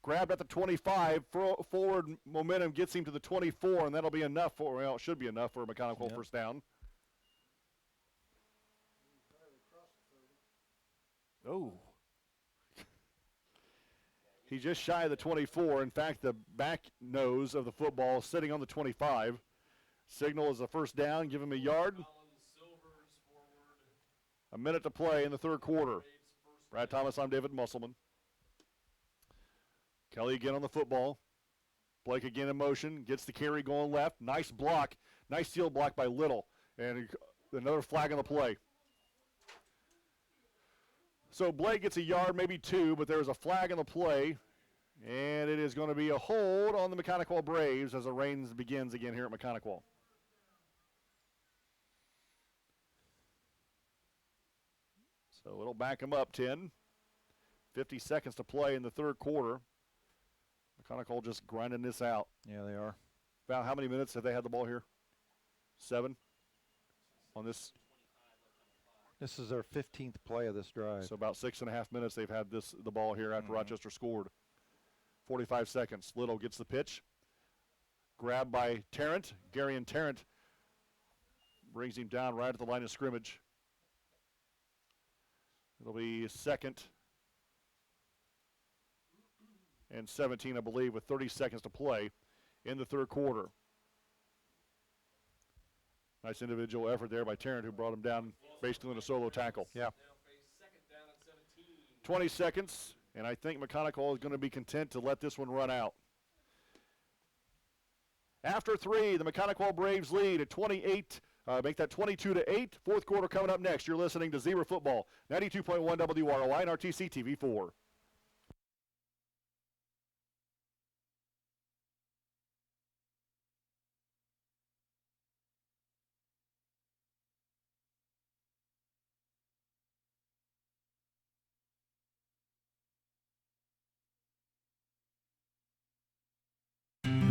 grabbed at the 25. Forward momentum gets him to the 24, and that'll be enough for, well, it should be enough for a Maconaquah first down. Oh. He's just shy of the 24. In fact, the back nose of the football is sitting on the 25. Signal is a first down. Give him a yard. A minute to play in the third quarter. Brad Thomas, I'm David Musselman. Kelly again on the football. Blake again in motion. Gets the carry going left. Nice block. Nice seal block by Little. And another flag on the play. So Blake gets a yard, maybe 2, but there's a flag on the play. And it is going to be a hold on the Maconaquah Braves as the rain begins again here at Maconaquah. So it'll back them up 10. 50 seconds to play in the third quarter. Maconaquah just grinding this out.
Yeah, they are.
About how many minutes have they had the ball here? 7 on this.
This is their 15th play of this drive.
So about 6.5 minutes they've had the ball here after Rochester scored. 45 seconds. Little gets the pitch. Grabbed by Tarrant. Gary and Tarrant brings him down right at the line of scrimmage. It'll be 2nd and 17, I believe, with 30 seconds to play in the third quarter. Nice individual effort there by Tarrant, who brought him down basically in a solo tackle.
Yeah.
20 seconds, and I think Maconaquah is going to be content to let this one run out. After 3, the Maconaquah Braves lead at 28. Make that 22-8. Fourth quarter coming up next. You're listening to Zebra Football, 92.1 WROI and RTC TV4.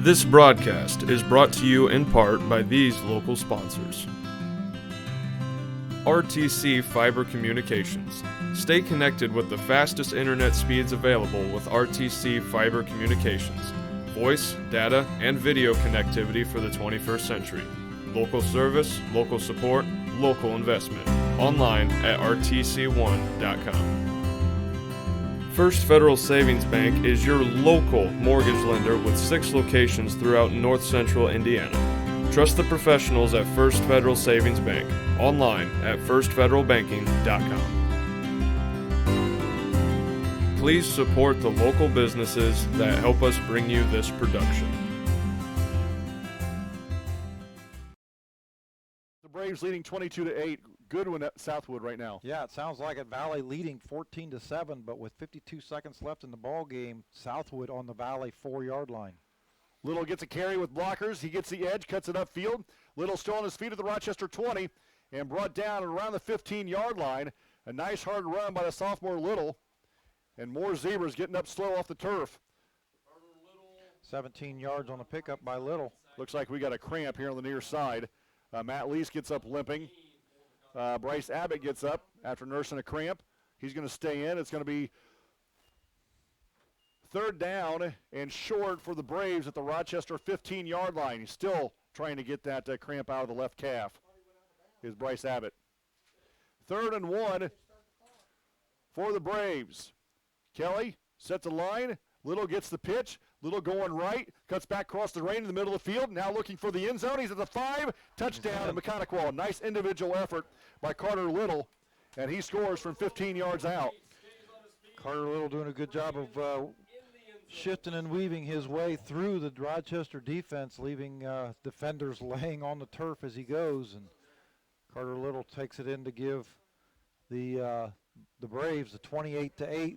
This broadcast is brought to you in part by these local sponsors. RTC Fiber Communications. Stay connected with the fastest internet speeds available with RTC Fiber Communications. Voice, data, and video connectivity for the 21st century. Local service, local support, local investment. Online at rtc1.com. First Federal Savings Bank is your local mortgage lender with 6 locations throughout north central Indiana. Trust the professionals at First Federal Savings Bank. Online at firstfederalbanking.com. Please support the local businesses that help us bring you this production.
The Braves leading 22-8. good one at Southwood right now.
Yeah, it sounds like it. Valley leading 14-7, but with 52 seconds left in the ball game, Southwood on the Valley 4-yard line.
Little gets a carry with blockers. He gets the edge, cuts it upfield. Little still on his feet at the Rochester 20 and brought down around the 15-yard line. A nice hard run by the sophomore Little. And more Zebras getting up slow off the turf.
17 yards on the pickup by Little.
Looks like we got a cramp here on the near side. Matt Lease gets up limping. Bryce Abbott gets up after nursing a cramp. He's going to stay in. It's going to be third down and short for the Braves at the Rochester 15-yard line. He's still trying to get that cramp out of the left calf, is Bryce Abbott. 3rd and 1 for the Braves. Kelly sets a line. Little gets the pitch. Little going right. Cuts back across the lane in the middle of the field. Now looking for the end zone. He's at the 5. Touchdown to Maconaquah. Nice individual effort by Carter Little. And he scores from 15 yards out.
Carter Little doing a good job of shifting and weaving his way through the Rochester defense, leaving defenders laying on the turf as he goes. And Carter Little takes it in to give the Braves a 28-8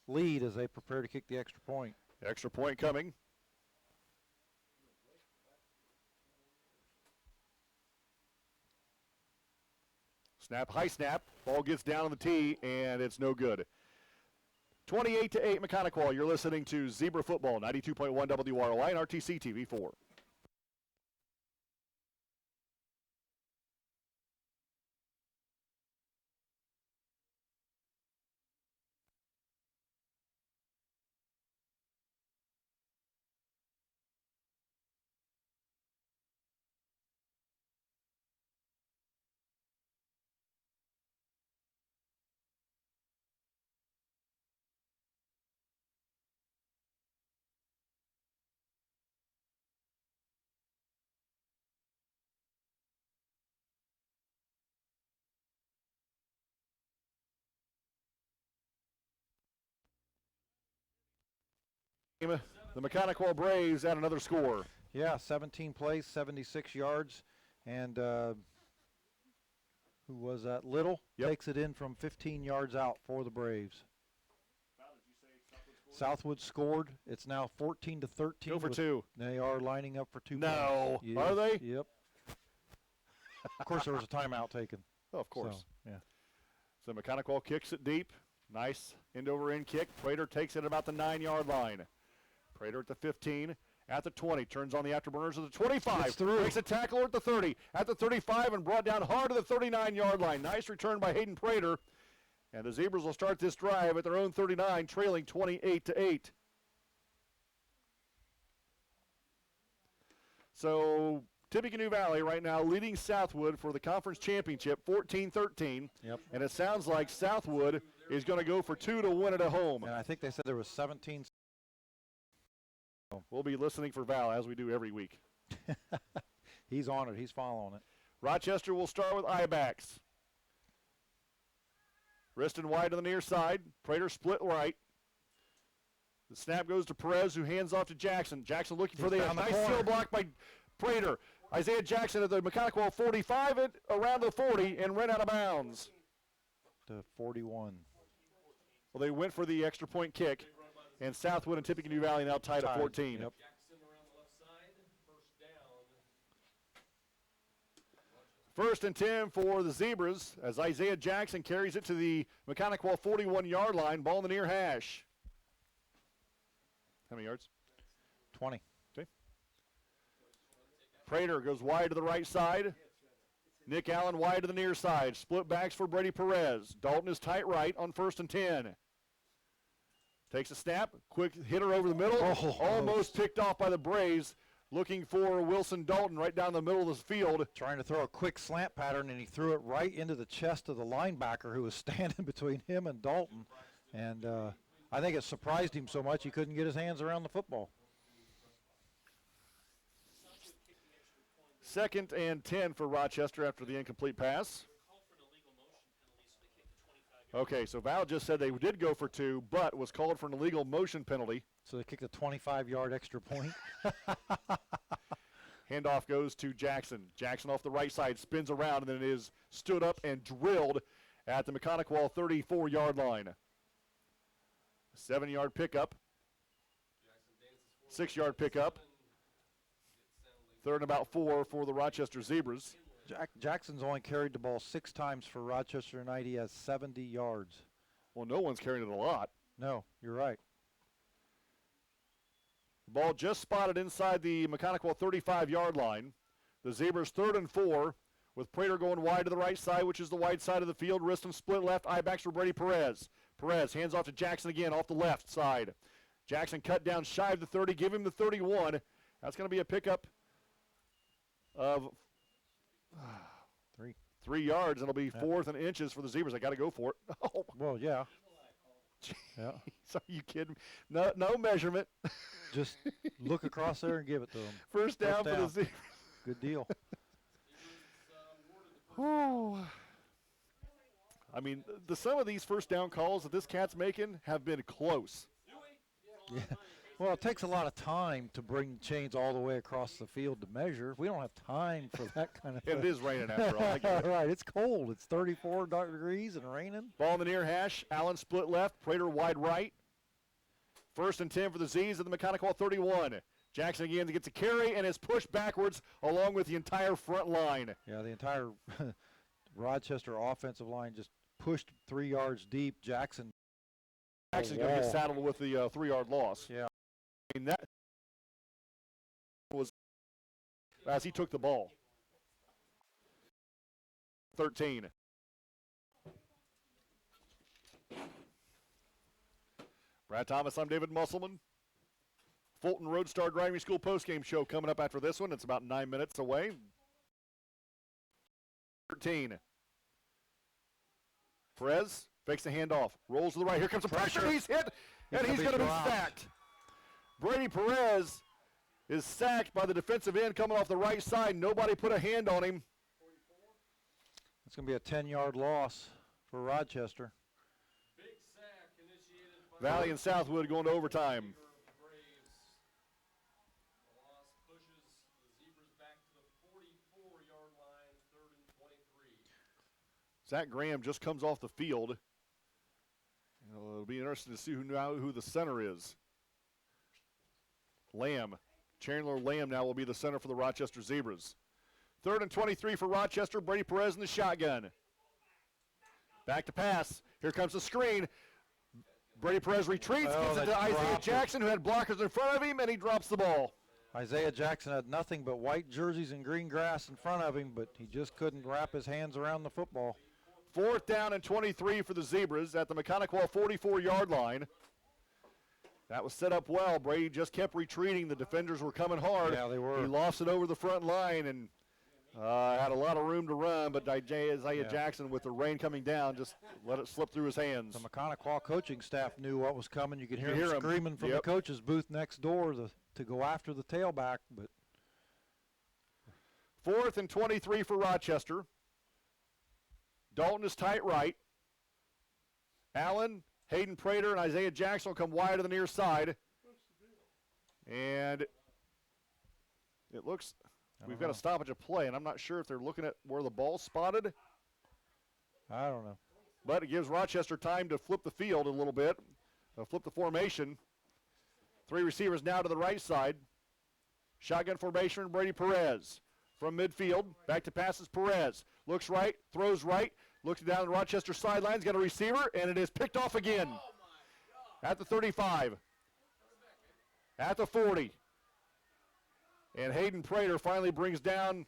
lead as they prepare to kick the extra point.
Extra point coming. Snap, high snap. Ball gets down on the tee, and it's no good. 28-8 Maconaquah. You're listening to Zebra Football, 92.1 WROI and RTC TV4. The Maconaquah Braves add another score.
Yeah, 17 plays, 76 yards, and who was that? Little takes it in from 15 yards out for the Braves. Southwood scored. It's now 14-13.
Go for 2.
They are lining up for 2
No.
points. Yes,
Are they?
Yep. Of course, there was a timeout taken.
Oh, of course.
So, yeah.
So Maconaquah kicks it deep. Nice end-over-end kick. Prater takes it at about the 9-yard line. Prater at the 15, at the 20, turns on the afterburners at the 25. Makes a tackle at the 30, at the 35, and brought down hard to the 39-yard line. Nice return by Hayden Prater. And the Zebras will start this drive at their own 39, trailing 28-8. So Tippecanoe Valley right now leading Southwood for the conference championship, 14-13.
Yep.
And it sounds like Southwood is going to go for 2 to win it at home.
And I think they said there was 17.
We'll be listening for Val as we do every week.
He's on it. He's following it.
Rochester will start with I-backs. Wriston wide to the near side. Prater split right. The snap goes to Perez, who hands off to Jackson. Jackson looking for the nice seal block by Prater. Isaiah Jackson at the Maconaquah 45 around the 40 and ran out of bounds.
To 41.
Well, they went for the extra point kick. And Southwood and Tippecanoe Valley now tied at 14.
Yep.
First and 10 for the Zebras as Isaiah Jackson carries it to the Maconaquah 41-yard line. Ball in the near hash. How many yards?
20.
Okay. Prater goes wide to the right side. Nick Allen wide to the near side. Split backs for Brady Perez. Dalton is tight right on 1st and 10. Takes a snap, quick hitter over the middle, almost picked off by the Braves, looking for Wilson Dalton right down the middle of the field.
Trying to throw a quick slant pattern, and he threw it right into the chest of the linebacker who was standing between him and Dalton. And I think it surprised him so much he couldn't get his hands around the football.
2nd and 10 for Rochester after the incomplete pass. Okay, so Val just said they did go for 2, but was called for an illegal motion penalty.
So they kicked a 25-yard extra point.
Handoff goes to Jackson. Jackson off the right side, spins around, and then is stood up and drilled at the Maconaquah 34-yard line. 7-yard pickup. 6-yard pickup. 3rd and about 4 for the Rochester Zebras.
Jackson's only carried the ball 6 times for Rochester tonight. He has 70 yards.
Well, no one's carrying it a lot.
No, you're right.
Ball just spotted inside the Maconaquah 35-yard line. The Zebras 3rd and 4 with Prater going wide to the right side, which is the wide side of the field. Riston split left, I-backs for Brady Perez. Perez hands off to Jackson again off the left side. Jackson cut down shy of the 30, give him the 31. That's going to be a pickup of 3 yards, and it'll be 4th and inches for the Zebras. I got to go for it. Oh.
Well, yeah. Yeah.
Are you kidding? No measurement.
Just look across there and give it to them.
First down for the Zebras.
Good deal.
I mean, some of these first down calls that this cat's making have been close.
Yeah. Well, it takes a lot of time to bring chains all the way across the field to measure. We don't have time for that kind of thing.
And it is raining after all.
Right, it's cold. It's 34 degrees and raining.
Ball in the near hash. Allen split left. Prater wide right. 1st and 10 for the Z's at the Maconaquah 31. Jackson again gets a carry and is pushed backwards along with the entire front line.
Yeah, the entire Rochester offensive line just pushed 3 yards deep. Jackson's
going to get saddled with the 3-yard loss.
Yeah.
I mean, that was as he took the ball. 13. Brad Thomas, I'm David Musselman. Fulton Roadstar Driving School postgame show coming up after this one. It's about 9 minutes away. 13. Perez fakes the handoff, rolls to the right. Here comes the pressure. He's hit, and he's going to be sacked. Brady Perez is sacked by the defensive end coming off the right side. Nobody put a hand on him.
It's going to be a 10-yard loss for Rochester.
Big sack initiated by
Valley and Southwood going to overtime.
The loss pushes the Zebras back to the 44-yard line, 3rd and 23.
Zach Graham just comes off the field. It'll be interesting to see who the center is. Lamb. Chandler Lamb now will be the center for the Rochester Zebras. 3rd and 23 for Rochester. Brady Perez in the shotgun. Back to pass. Here comes the screen. Brady Perez retreats, gets it to Isaiah Jackson, who had blockers in front of him, and he drops the ball.
Isaiah Jackson had nothing but white jerseys and green grass in front of him, but he just couldn't wrap his hands around the football.
4th down and 23 for the Zebras at the Maconaquah 44-yard line. That was set up well. Brady just kept retreating. The defenders were coming hard.
Yeah, they were.
He lost it over the front line and had a lot of room to run, but Isaiah Jackson, with the rain coming down, just let it slip through his hands.
The Maconaquah coaching staff knew what was coming. You could hear
him
screaming from the coach's booth next door to go after the tailback. But
4th and 23 for Rochester. Dalton is tight right. Allen, Hayden Prater, and Isaiah Jackson will come wide to the near side. And it looks, we've got a stoppage of play, and I'm not sure if they're looking at where the ball's spotted.
I don't know.
But it gives Rochester time to flip the field a little bit, flip the formation. 3 receivers now to the right side. Shotgun formation, Brady Perez. From midfield, back to passes Perez. Looks right, throws right, looks down the Rochester sidelines, got a receiver, and it is picked off again. At the 35. At the 40. And Hayden Prater finally brings down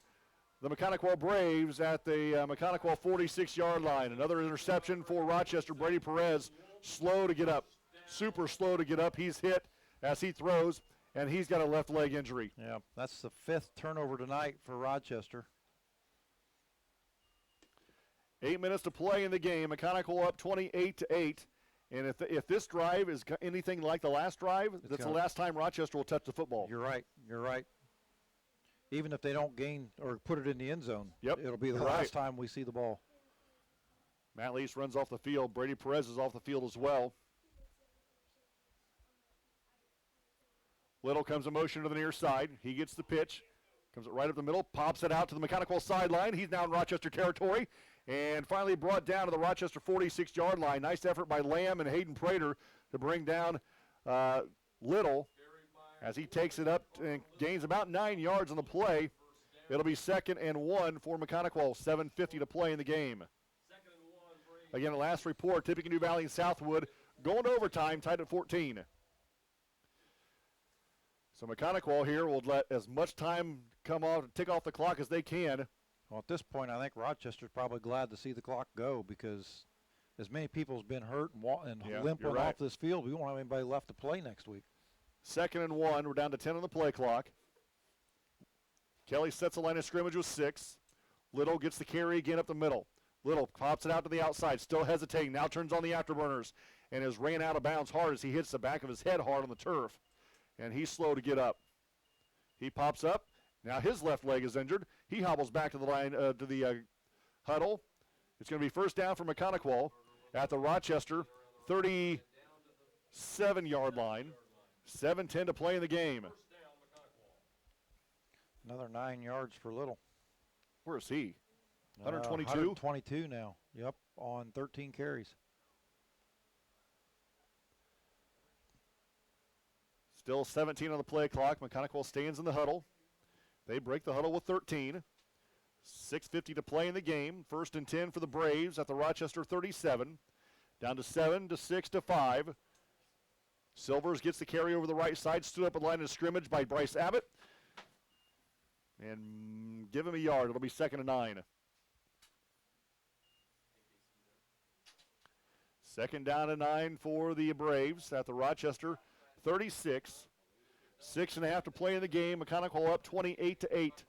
the Maconaquah Braves at the Maconaquah 46-yard line. Another interception for Rochester. Brady Perez, slow to get up, super slow to get up. He's hit as he throws, and he's got a left leg injury.
Yeah, that's the 5th turnover tonight for Rochester.
8 minutes to play in the game. Maconaquah up 28-8. And if this drive is anything like the last drive, that's the last time Rochester will touch the football.
You're right. You're right. Even if they don't gain or put it in the end zone, it'll be the
You're
last time we see the ball.
Matt Lease runs off the field. Brady Perez is off the field as well. Little comes in motion to the near side. He gets the pitch. Comes right up the middle, pops it out to the Maconaquah sideline. He's now in Rochester territory. And finally brought down to the Rochester 46-yard line. Nice effort by Lamb and Hayden Prater to bring down Little as he takes it up and gains about 9 yards on the play. It'll be 2nd and 1 for Maconaquah. 7:50 to play in the game. Again, the last report, Tippecanoe Valley and Southwood going to overtime, tied at 14. So Maconaquah here will let as much time tick off the clock as they can.
Well, at this point, I think Rochester's probably glad to see the clock go because as many people has been hurt and limping off this field, we won't have anybody left to play next week.
2nd and 1. We're down to 10 on the play clock. Kelly sets the line of scrimmage with 6. Little gets the carry again up the middle. Little pops it out to the outside, still hesitating. Now turns on the afterburners and is ran out of bounds hard as he hits the back of his head hard on the turf. And he's slow to get up. He pops up. Now his left leg is injured. He hobbles back to the line, to the huddle. It's going to be first down for Maconaquah at the Rochester 37-yard line. 7:10 to play in the game.
Another 9 yards for Little.
Where is he? 122?
122 now. Yep, on 13 carries.
Still 17 on the play clock. Maconaquah stands in the huddle. They break the huddle with 13. 6:50 to play in the game. 1st and 10 for the Braves at the Rochester 37. Down to 7 to 6 to 5. Silvers gets the carry over the right side. Stood up a line of scrimmage by Bryce Abbott. And give him a yard. It'll be 2nd and 9. 2nd down and 9 for the Braves at the Rochester 36. 6.5 to play in the game. Maconaquah up 28-8.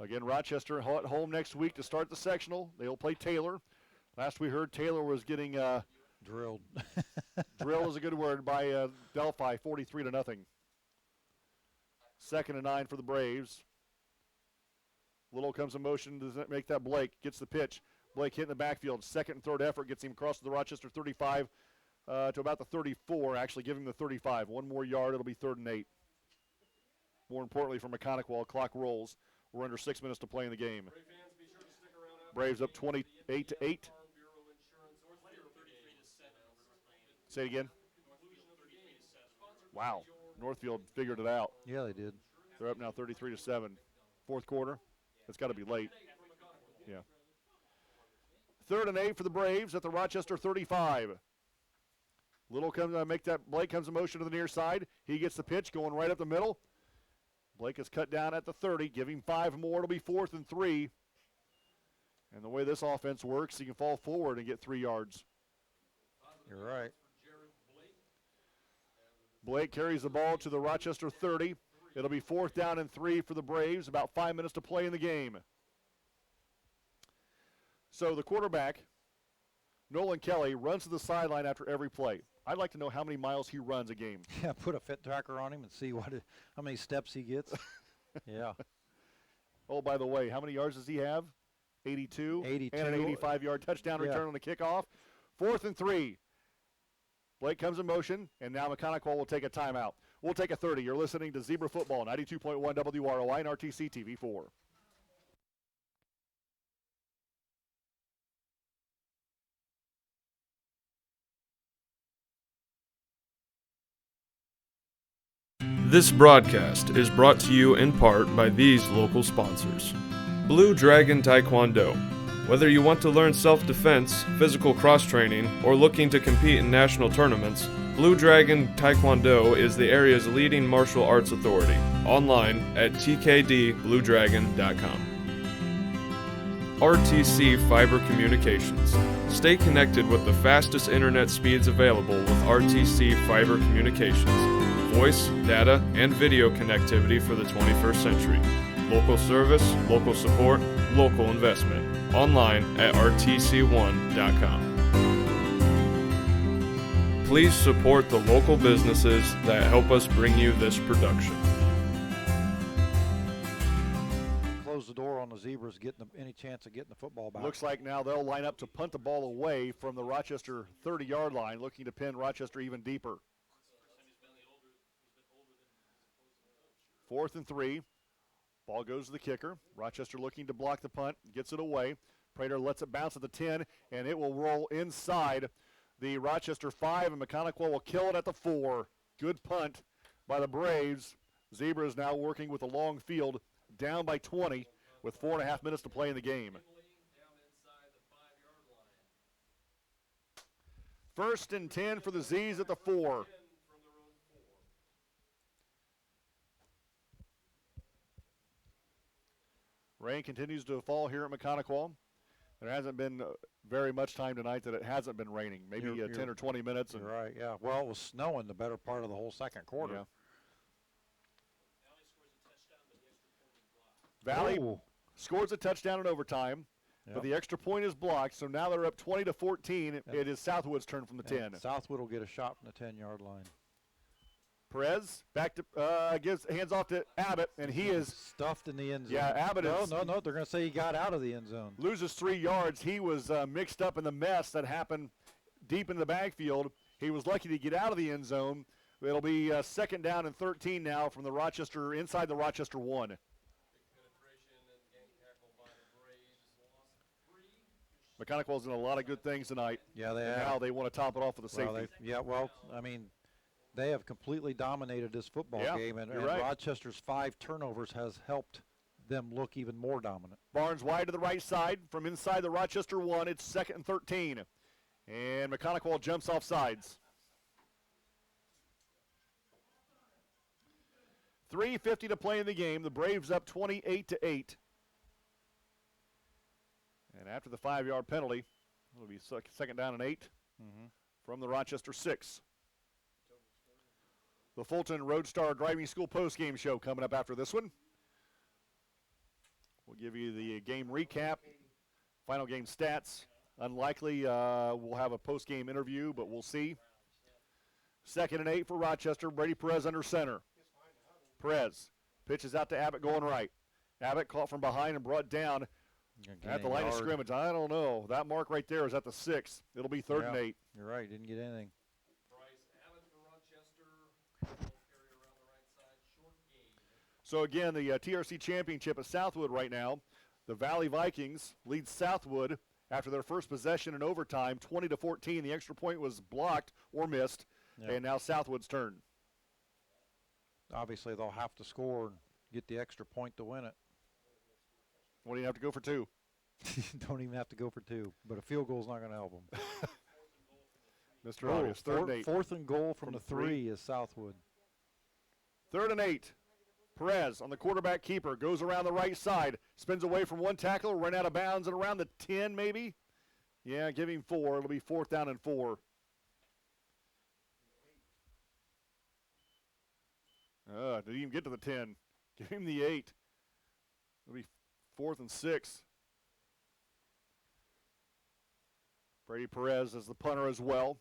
Again, Rochester at home next week to start the sectional. They'll play Taylor. Last we heard, Taylor was getting
drilled.
Drilled is a good word by Delphi, 43-0. 2nd and 9 for the Braves. Little comes in motion to make that Blake. Gets the pitch. Blake hit in the backfield. 2nd and 3rd effort gets him across to the Rochester 35 to about the 34. Actually, give him the 35. 1 more yard. It'll be 3rd and 8. More importantly for Maconaquah, clock rolls. We're under 6 minutes to play in the game. Braves up 28-8. Say it again. Wow. Northfield figured it out.
Yeah, they did.
They're up now 33-7. 4th quarter. It's got to be late. Yeah. 3rd and 8 for the Braves at the Rochester 35. Little comes Blake comes in motion to the near side. He gets the pitch going right up the middle. Blake is cut down at the 30. Give him 5 more. It'll be 4th and 3. And the way this offense works, he can fall forward and get 3 yards.
You're right.
Blake carries the ball to the Rochester 30. It'll be 4th down and 3 for the Braves. About 5 minutes to play in the game. So the quarterback, Nolan Kelly, runs to the sideline after every play. I'd like to know how many miles he runs a game.
Yeah, put a fit tracker on him and see how many steps he gets. Yeah.
Oh, by the way, how many yards does he have? 82.
82.
And an 85-yard touchdown return on the kickoff. 4th and 3. Blake comes in motion, and now Maconaquah will take a timeout. We'll take a 30. You're listening to Zebra Football, 92.1 WROI and RTC TV4.
This broadcast is brought to you in part by these local sponsors. Blue Dragon Taekwondo. Whether you want to learn self-defense, physical cross-training, or looking to compete in national tournaments, Blue Dragon Taekwondo is the area's leading martial arts authority. Online at tkdbluedragon.com. RTC Fiber Communications. Stay connected with the fastest internet speeds available with RTC Fiber Communications. Voice, data, and video connectivity for the 21st century. Local service, local support, local investment. Online at rtc1.com. Please support the local businesses that help us bring you this production.
Close the door on the Zebras, getting any chance of getting the football back.
Looks like now they'll line up to punt the ball away from the Rochester 30-yard line, looking to pin Rochester even deeper. 4th and 3. Ball goes to the kicker. Rochester looking to block the punt, gets it away. Prater lets it bounce at the 10, and it will roll inside the Rochester 5, and Maconaquah will kill it at the 4. Good punt by the Braves. Zebras now working with a long field, down by 20 with 4.5 minutes to play in the game. 1st and 10 for the Z's at the 4. Rain continues to fall here at Maconaquah. There hasn't been very much time tonight that it hasn't been raining, maybe 10 or 20 minutes.
You're right, yeah. Well, it was snowing the better part of the whole second quarter.
Yeah. Valley scores a touchdown in overtime, but the extra point is blocked, so now they're up 20-14. It is Southwood's turn from the 10.
Southwood will get a shot from the 10-yard line.
Perez back to gives hands off to Abbott, and he is
stuffed in the end zone.
Yeah, Abbott is.
No, they're going to say he got out of the end zone.
Loses 3 yards. He was mixed up in the mess that happened deep in the backfield. He was lucky to get out of the end zone. It'll be 2nd down and 13 now from the Rochester, inside the Rochester 1. Maconaquah's done a lot of good things tonight.
Yeah, they have.
Now they want to top it off with a safety.
I mean, they have completely dominated this football game, and
right.
Rochester's 5 turnovers has helped them look even more dominant.
Barnes wide to the right side from inside the Rochester 1. It's 2nd and 13. And Maconaquah jumps off sides. 3:50 to play in the game. The Braves up 28-8. And after the 5-yard penalty, it'll be 2nd down and 8 from the Rochester 6. The Fulton Roadstar Driving School postgame show coming up after this one. We'll give you the game recap, final game stats. Unlikely we'll have a postgame interview, but we'll see. 2nd and 8 for Rochester. Brady Perez under center. Perez pitches out to Abbott going right. Abbott caught from behind and brought down at the line of scrimmage. I don't know. That mark right there is at the 6. It'll be 3rd and 8.
You're right. Didn't get anything.
So again, the TRC championship at Southwood right now. The Valley Vikings lead Southwood after their first possession in overtime, 20-14. The extra point was blocked or missed, and now Southwood's turn.
Obviously, they'll have to score and get the extra point to win it.
What do you have to go for 2?
Don't even have to go for 2, but a field goal is not going to help them.
Mr. Obvious, 3rd and 8.
4th and goal from the 3 is Southwood.
3rd and 8. Perez on the quarterback keeper, goes around the right side, spins away from one tackler, ran out of bounds at around the 10 maybe. Yeah, give him 4. It'll be 4th down and 4. Didn't even get to the 10. Give him the 8. It'll be 4th and 6. Brady Perez is the punter as well.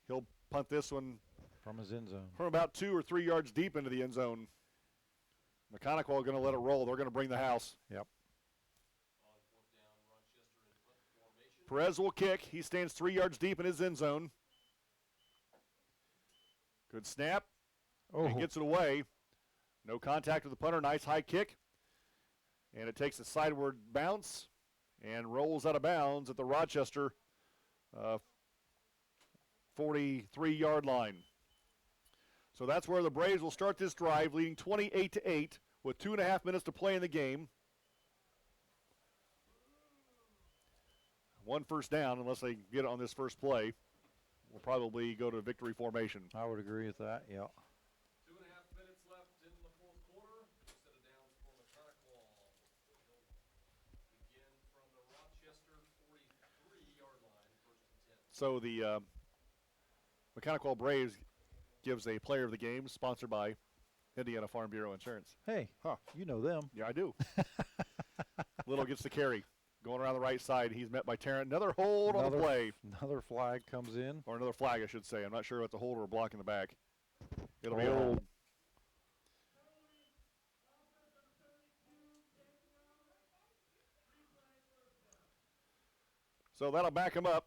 He'll punt this one
from his end zone.
From about 2 or 3 yards deep into the end zone. Maconaquah going to let it roll. They're going to bring the house.
Yep.
Perez will kick. He stands 3 yards deep in his end zone. Good snap. And gets it away. No contact with the punter. Nice high kick. And it takes a sideward bounce and rolls out of bounds at the Rochester 43-yard line. So that's where the Braves will start this drive, leading 28-8 with 2.5 minutes to play in the game. 1 first down, unless they get it on this first play. We'll probably go to victory formation.
I would agree with that, yeah.
2.5 minutes left in the 4th quarter. Set it down for Maconaquah. Begin from the Rochester 43-yard line, 1st and 10.
So the Maconaquah Braves gives a player of the game, sponsored by Indiana Farm Bureau Insurance.
Hey, you know them.
Yeah, I do. Little gets the carry. Going around the right side, he's met by Tarrant. Another hold on the play.
Another flag comes in.
Or another flag, I should say. I'm not sure if it's a hold or a block in the back. It'll be a hold. So that'll back him up.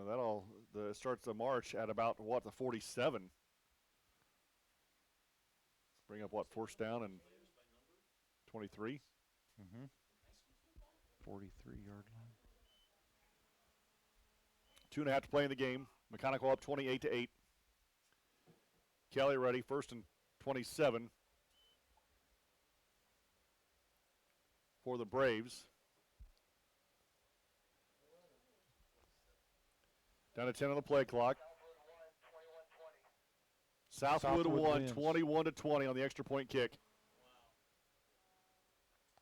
That'll starts the march at about, the 47. Bring up what, first down and 23?
43-yard line.
2.5 to play in the game. Maconaquah up 28-8. Kelly ready, first and 27 for the Braves. Down to 10 on the play clock. Southwood won 21-20 on the extra point kick.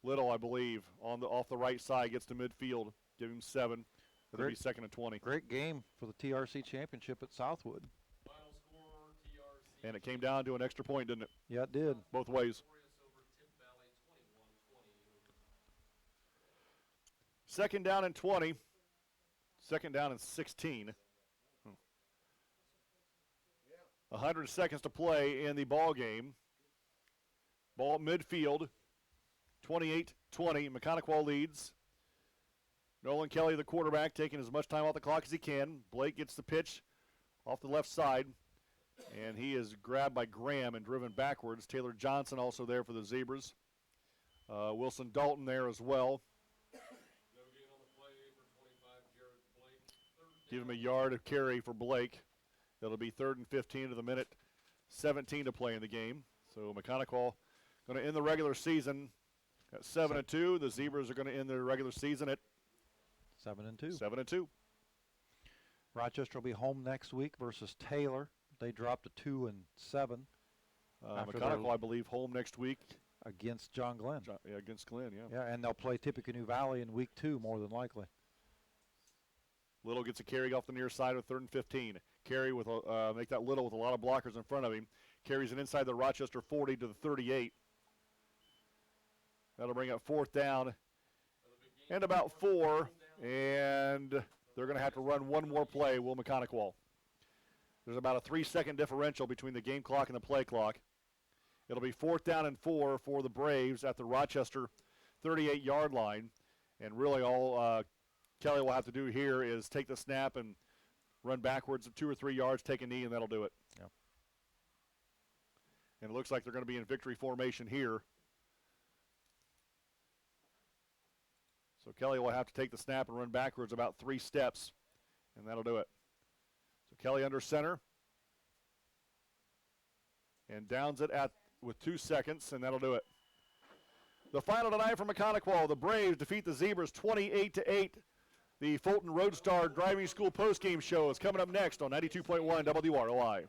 Little, I believe, off the right side, gets to midfield. Give him 7. It'll be second and 20.
Great game for the TRC championship at Southwood.
And it came down to an extra point, didn't it?
Yeah, it did.
Both ways. Second down and 20. Second down and 16. 100 seconds to play in the ball game. Ball at midfield. 28-20. Maconaquah leads. Nolan Kelly, the quarterback, taking as much time off the clock as he can. Blake gets the pitch off the left side, and he is grabbed by Graham and driven backwards. Taylor Johnson also there for the Zebras. Wilson Dalton there as well. Give him a yard of carry for Blake. It'll be 3rd and 15 to the minute. 17 to play in the game. So Maconaquah going to end the regular season at 7-2. The Zebras are going to end their regular season at
7-2.
7-2.
Rochester will be home next week versus Taylor. They dropped to 2-7.
Maconaquah, I believe, home next week
against John Glenn.
Yeah, against Glenn, yeah.
Yeah, and they'll play Tippecanoe Valley in week 2 more than likely.
Little gets a carry off the near side with 3rd and 15. Carry with make that Little with a lot of blockers in front of him. Carries it inside the Rochester 40 to the 38. That'll bring up 4th down and about 4. And they're going to have to run one more play, will Maconaquah. There's about a 3-second differential between the game clock and the play clock. It'll be 4th down and 4 for the Braves at the Rochester 38-yard line. And really all Kelly will have to do here is take the snap and run backwards of 2 or 3 yards, take a knee, and that'll do it.
Yep.
And it looks like they're going to be in victory formation here. So Kelly will have to take the snap and run backwards about 3 steps, and that'll do it. So Kelly under center. And downs it with 2 seconds, and that'll do it. The final tonight for Maconaquah, the Braves defeat the Zebras 28-8. The Fulton Roadstar Driving School postgame show is coming up next on 92.1 WROI.